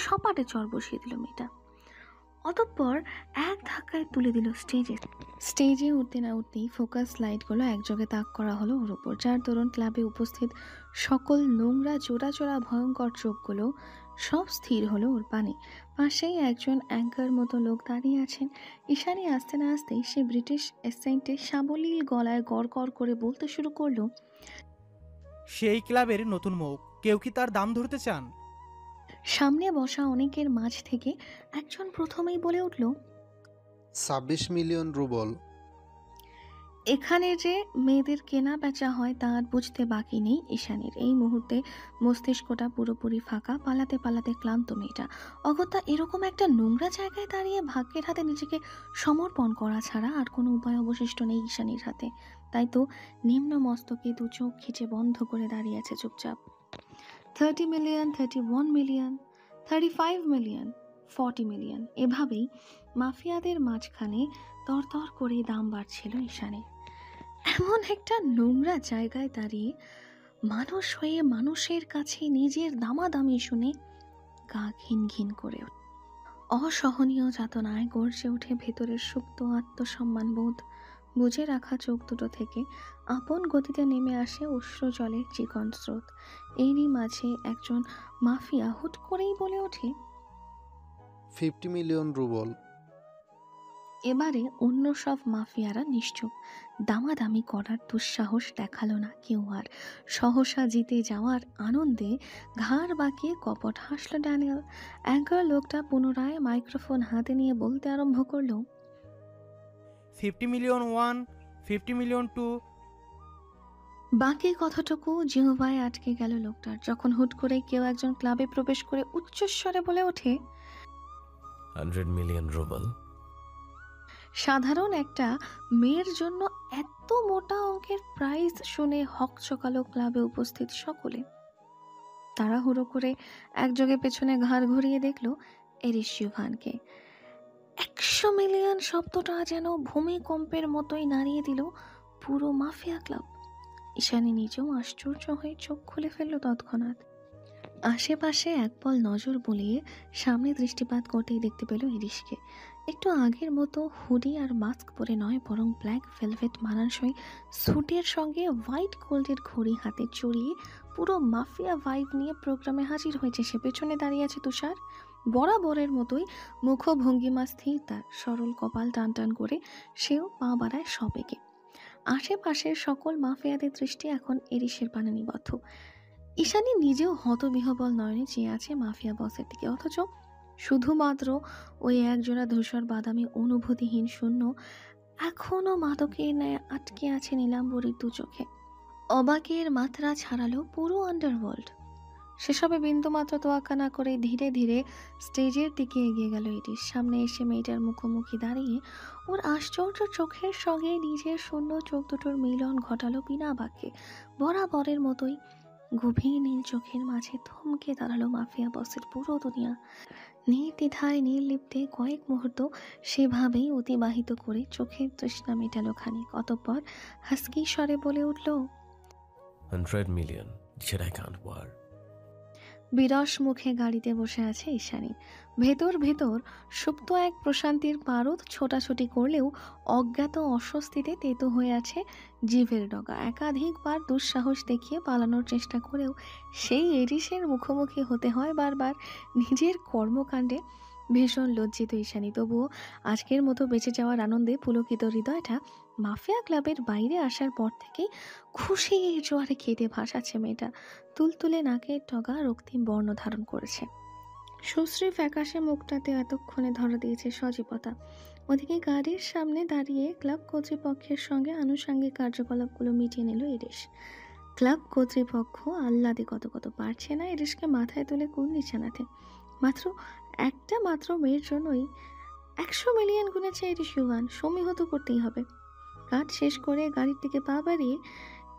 সপাটে চর বসিয়ে দিল মেয়েটা। অতঃপর এক ধাক্কায় তুলে দিল স্টেজে উঠতে না উঠতেই ফোকাস লাইটগুলো একযোগে তাক করা হলো ওর উপর, যার দরুন ক্লাবে উপস্থিত সকল নোংরা জোড়া জোড়া ভয়ঙ্কর চোখগুলো সব স্থির হলো ওর পানে। পাশেই একজন অ্যাঙ্কার মতো লোক দাঁড়িয়ে আছেন। ঈশানী আসতে না আসতেই সে ব্রিটিশ অ্যাসেন্টে সাবলীল গলায় গড় গড় করে বলতে শুরু করলো, সেই ক্লাবের নতুন মুখ, কেউ কি তার দাম ধরতে চান? সামনে বসা অনেকের মাঝ থেকে একজন প্রথমেই বলে উঠল, 26 মিলিয়ন রুবল। এখানে যে মেয়েদের কেনা বেচা হয় তা আর বুঝতে বাকি নেই ঈশানীর। এই মুহূর্তে মস্তিষ্কটা পুরোপুরি ফাঁকা, পালাতে পালাতে ক্লান্ত মেয়েটা। অগত্যা এরকম একটা নোংরা জায়গায় দাঁড়িয়ে ভাগ্যের হাতে নিজেকে সমর্পণ করা ছাড়া আর কোনো উপায় অবশিষ্ট নেই ঈশানীর হাতে। তাই তো নিম্ন মস্তকে দু চোখ খিচে বন্ধ করে দাঁড়িয়ে আছে চুপচাপ। 30 মিলিয়ন, 31 মিলিয়ন, 35 মিলিয়ন, 40 মিলিয়ন, এভাবেই মাফিয়াদের মাঝখানে তরতর করে দাম বাড়ছিল ঈশানী। এমন একটা নোংরা জায়গায় দাঁড়িয়ে মানুষ হয়ে মানুষের কাছে নিজের দামাদামি শুনে গা ঘিন ঘিন করে অসহনীয় যাতনায় গর্জে ওঠে ভেতরের সুপ্ত আত্মসম্মান বোধ। বুঝে রাখা চোখ দুটো থেকে আপন গতিতে নেমে আসে অশ্রু জলের চিকন স্রোত। এরই মাঝে একজন মাফিয়া হুট করেই বলে ওঠে, 50 মিলিয়ন রুবল। এবারে অন্য সব মাফিয়ারা নিশ্চুপ। দামাদামি করার দুঃসাহস দেখালো না কেউ আর। সহসা জিতে যাওয়ার আনন্দে ঘাড় বাঁকিয়ে কপট হাসল ড্যানিয়েল। অ্যাঙ্কার লোকটা পুনরায় মাইক্রোফোন হাতে নিয়ে বলতে আরম্ভ করলো, 50 মিলিয়ন 1, 50 মিলিয়ন 2। বাকি কথাটুকু জিহ্বায় আটকে গেল লোকটার, যখন হুট করে কেউ একজন ক্লাবে প্রবেশ করে উচ্চস্বরে বলে ওঠে, 100 মিলিয়ন রুবল। সাধারণ একটা মেয়ের জন্য এত মোটা অঙ্কের প্রাইজ শুনে হকচকালো ক্লাবে উপস্থিত সকলে। তাড়াহুড়ো করে একযোগে পেছনে ঘাড় ঘুরিয়ে দেখলো এরিস শিভানকে। 100 মিলিয়ন শব্দটা যেন ভূমিকম্পের মতোই নাড়িয়ে দিল পুরো মাফিয়া ক্লাব। ঈশানী নিজেও আশ্চর্য হয়ে চোখ খুলে ফেলল তৎক্ষণাৎ। আশেপাশে একপল নজর বুলিয়ে সামনে দৃষ্টিপাত করতেই দেখতে পেল এরিসকে। একটু আগের মতো হুডি আর মাস্ক পরে নয়, বরং ব্ল্যাক ভেলভেট মানানসই স্যুটের সঙ্গে হোয়াইট গোল্ডের ঘড়ি হাতে চড়িয়ে পুরো মাফিয়া ভাইব নিয়ে প্রোগ্রামে হাজির হয়েছে সে। পেছনে দাঁড়িয়ে আছে তুষার, বরাবরের মতোই মুখভঙ্গিমা স্থির, তার সরল কপাল টান টান করে সেও পা বাড়ায় সবেগে। আশেপাশের সকল মাফিয়াদের দৃষ্টি এখন এরিসের পানে নিবদ্ধ। ঈশানী নিজেও হতবিহবল নয়নে চেয়ে আছে মাফিয়া বসের দিকে, অথচ শুধুমাত্র ওই একজোড়া ধূসর বাদামি অনুভূতিহীন শূন্য এখনো মাদকের ন্যায় আটকে আছে নীলাম্বরীর দু চোখে। অবাকের মাত্রা ছাড়ালো পুরো আন্ডারওয়ার্ল্ড। সেসবে বিন্দুমাত্র তোয়াক্কা না করে ধীরে ধীরে স্টেজের দিকে এগিয়ে গেল এরিস। সামনে এসে মেয়েটার মুখোমুখি দাঁড়িয়ে ওর আশ্চর্য চোখের সঙ্গে নিজের শূন্য চোখ দুটোর মিলন ঘটালো বিনা বাক্যে। বরাবরের মতোই গভীর নীল চোখের মাঝে থমকে দাঁড়ালো মাফিয়া বসের পুরো দুনিয়া। নির্দ্বিধায় নির্লিপ্তে কয়েক মুহূর্ত সেভাবেই অতিবাহিত করে চোখের তৃষ্ণা মেটালো খানিক। অতঃপর হাসকি স্বরে বলে উঠল, 100 million, that I can't war. বিরস মুখে গাড়িতে বসে আছে ঈশানী। ভেতর ভেতর সুপ্ত এক প্রশান্তির পারদ ছোটাছুটি করলেও অজ্ঞাত অস্বস্তিতে তেতো হয়ে আছে জিভের ডগা। একাধিকবার দুঃসাহস দেখিয়ে পালানোর চেষ্টা করেও সেই এরিসের মুখোমুখি হতে হয় বারবার। নিজের কর্মকাণ্ডে ভীষণ লজ্জিত ঈশানী, তবুও আজকের মতো বেঁচে যাওয়ার আনন্দে পুলকিত হৃদয়টা মাফিয়া ক্লাবের বাইরে আসার পর থেকেই খুশির জোয়ারে কেঁদে ভাসাচ্ছে মেয়েটা। তুলতুলে নাকের টগা রক্তিম বর্ণ ধারণ করেছে, সুশ্রী ফ্যাকাশে মুখটাতে এতক্ষণে ধরা দিয়েছে সজীবতা। ওদিকে গাড়ির সামনে দাঁড়িয়ে ক্লাব কর্তৃপক্ষের সঙ্গে আনুষঙ্গিক কার্যকলাপগুলো মিটিয়ে নিল এরিস। ক্লাব কর্তৃপক্ষ আহ্লাদে কত পারছে না এরিসকে মাথায় তুলে কুর্নি চানাতে। মাত্র মেয়ের জন্যই 100 মিলিয়ন গুনেছে এরিস ইউভান। সমীহত করতেই হবে। কাজ শেষ করে গাড়ির দিকে পা বাড়িয়ে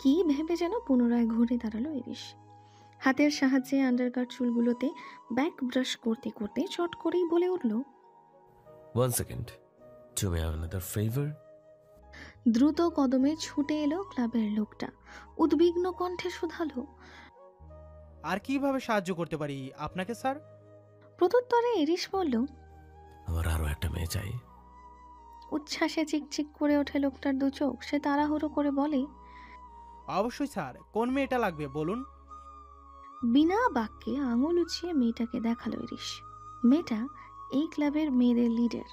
কি ভেবে যেন পুনরায় ঘুরে দাঁড়ালো এরিস। হাতের সাহায্যে আন্ডারকাট চুলগুলোতে ব্যাক ব্রাশ করতে করতে চট করেই বলে উঠল, 1 second, do me another favor? দ্রুত কদমে ছুটে এলো ক্লাবের লোকটা, উদ্বিগ্ন কণ্ঠে শুধালো, আর কিভাবে সাহায্য করতে পারি আপনাকে স্যার? প্রত্যুত্তরে এরিস বলল, আমার আরো একটা মেয়ে চাই। উচ্ছ্বাসে চিকচিক করে ওঠে লোকটার দু চোখ। সে তাড়াহুড়ো করে বলে, অবশ্যই স্যার, কোন মেয়েটা লাগবে বলুন। বিনা বাক্যে আঙুল উঁচিয়ে মেয়েটাকে দেখালো এরিস। মেয়েটা এই ক্লাবের মেয়েদের লিডার,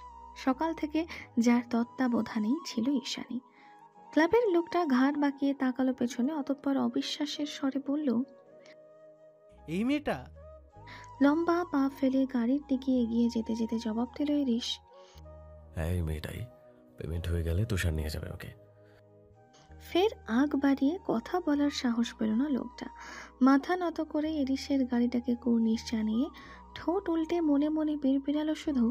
সকাল থেকে যার তত্ত্বাবধানেই ছিল ঈশানী। ক্লাবের লোকটা ঘাড় বাঁকিয়ে তাকালো পেছনে, অতঃপর অবিশ্বাসের স্বরে বলল, এই মেয়েটা? লম্বা পা ফেলে গাড়ির দিকে এগিয়ে যেতে যেতে জবাব দিল এরিস, এই মেয়েটাই। পেমেন্ট হয়ে গেলে তুষার নিয়ে যাবে ওকে। ফের আগ বাড়িয়ে কথা বলার সাহস পেল না লোকটা। মাথা নত করে এরিসের গাড়িটাকে কুর্নিশ জানিয়ে ঠোঁট উল্টে মনে মনে বিড়বিড়ালো শুধু,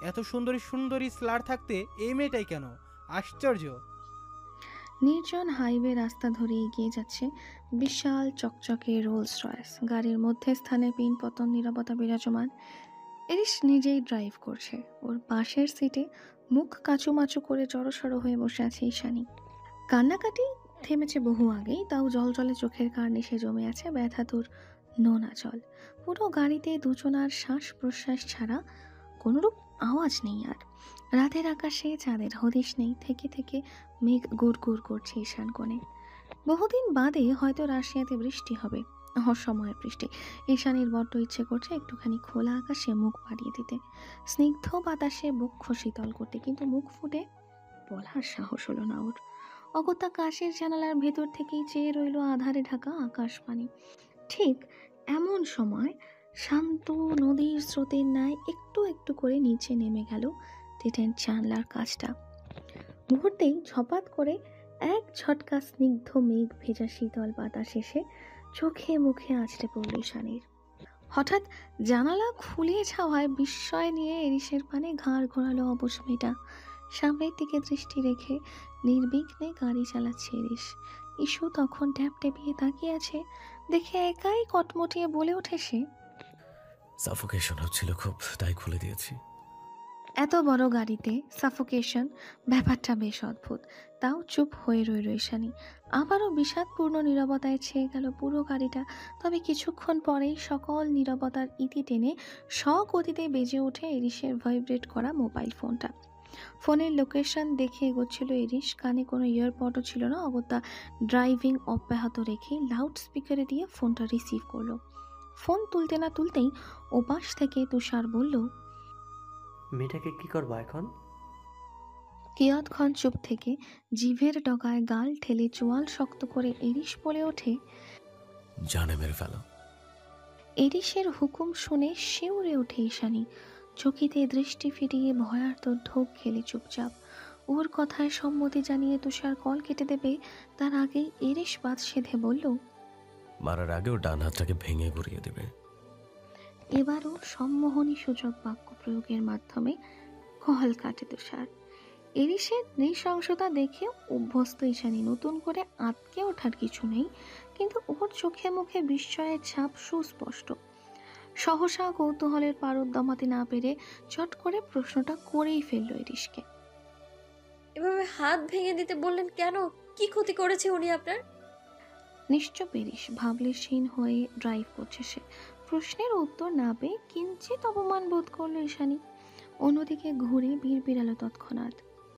এত সুন্দরী সুন্দরী স্লার থাকতে এই মেয়েটাই কেন? আশ্চর্য। নির্জন হাইওয়ে রাস্তা ধরে এগিয়ে যাচ্ছে বিশাল চকচকে রোলস রয়েস। গাড়ির মধ্যে স্থানে পিন পতন নীরবতা বিরাজমান। এরিস নিজেই ড্রাইভ করছে। ওর পাশের সিটে মুখ কাচুমাচু করে জড়সড় হয়ে বসে আছে ঈশানী। কান্নাকাটি থেমেছে বহু আগেই, তাও জল জলে চোখের কার্নিশে জমে আছে ব্যথাতুর নোনা জল। পুরো গাড়িতে দুজনার শ্বাস প্রশ্বাস ছাড়া কোনোরূপ আওয়াজ নেই। আর রাতের আকাশে চাঁদের হদিশ নেই। থেকে থেকে মেঘ গুড় গুড় করছে ঈশান কোণে। বহুদিন বাদে হয়তো রাশিয়াতে বৃষ্টি হবে, অসময়ের বৃষ্টি। ঈশানীর বড্ড ইচ্ছে করছে একটুখানি খোলা আকাশে মুখ বাড়িয়ে দিতে, স্নিগ্ধ বাতাসে বক্ষ শীতল করতে, কিন্তু মুখ ফুটে বলার সাহস হলো না ওর। অগত্যা কাশের জানালার ভেতর থেকেই চেয়ে রইল আধারে ঢাকা আকাশবাণী। ঠিক এমন সময় শান্ত নদীর স্রোতের ন্যায় একটু একটু করে নিচে নেমে গেল টিটেন জানলার কাজটা। মুহূর্তেই ঝপাত করে এক ঝটকা স্নিগ্ধ মেঘ ভেজা শীতল বাতাস এসে চোখে মুখে আছড়ে পড়ল ঈশানীর। হঠাৎ জানালা খুলে যাওয়ায় বিস্ময় নিয়ে এরিসের পানে ঘাড় ঘোরালো অবশ মেয়েটা। সামনের দিকে দৃষ্টি রেখে নির্বিঘ্নে গাড়ি চালাচ্ছে এরিস। ইস্যু তখন ট্যাপ টেপিয়ে তাকিয়ে আছে দেখে একাই কটমটিয়ে বলে ওঠে সে, সাফোকেশন হচ্ছিল খুব, তাই খুলে দিয়েছি। এত বড় গাড়িতে সাফোকেশন, ব্যাপারটা বেশ অদ্ভুত। তাও চুপ হয়ে রইল ঈশানী। আবারও বিষাদপূর্ণ নীরবতায় ছেয়ে গেল পুরো গাড়িটা। তবে কিছুক্ষণ পরেই সকল নীরবতার ইতি টেনে স্বগতিতে বেজে ওঠে এরিসের ভাইব্রেট করা মোবাইল ফোনটা। ফোনের লোকেশন দেখে এগোচ্ছিল এরিস। কানে কোনো ইয়ারপডও ছিল না। অগত্যা ড্রাইভিং অব্যাহত রেখে লাউড স্পিকারে দিয়ে ফোনটা রিসিভ করলো। ফোন তুলতে না তুলতেই ওপাশ থেকে তুষার বলল, মেয়েটাকে কি করবো এখন? কিয়ৎক্ষণ চুপ থেকে জিভের ডগায় গাল ঠেলে চোয়াল শক্ত করে এরিস বলে ওঠে, জানে মেরে ফেলো। এরিসের হুকুম শুনে শিউরে ওঠে ঈশানী। চকিতে দৃষ্টি ফিরিয়ে ভয়ার্ত ঢোক খেলে চুপচাপ। ওর কথায় সম্মতি জানিয়ে তুষার কল কেটে দেবে তার আগেই এরিস বাদ সেধে বলল, মারার আগেও ডান হাতটাকে ভেঙে ঘুরিয়ে দেবে। এবারও সম্মোহনী সূচক বাক্য প্রয়োগের মাধ্যমে কল কাটে তুষার। এরিসের নৃশংসতা দেখে অভ্যস্ত ঈশানী। নতুন করে আটকে ওঠার কিছু নেই, কিন্তু ওর চোখে মুখে বিস্ময়ের ছাপ সুস্পষ্ট। সহসা কৌতূহলের পারদ দমাতে না পেরে চট করে প্রশ্নটা করেই ফেলল এরিসকে, এভাবে হাত ভেঙে দিতে বললেন কেন? কি ক্ষতি করেছে উনি আপনার? নিশ্চয় এরিস ভাবলেশহীন হয়ে ড্রাইভ করছে সে। প্রশ্নের উত্তর না পেয়ে কিঞ্চিত অপমান বোধ করলো ঈশানী। অন্যদিকে ঘুরে বিড়বিড়ালো তৎক্ষণাৎ,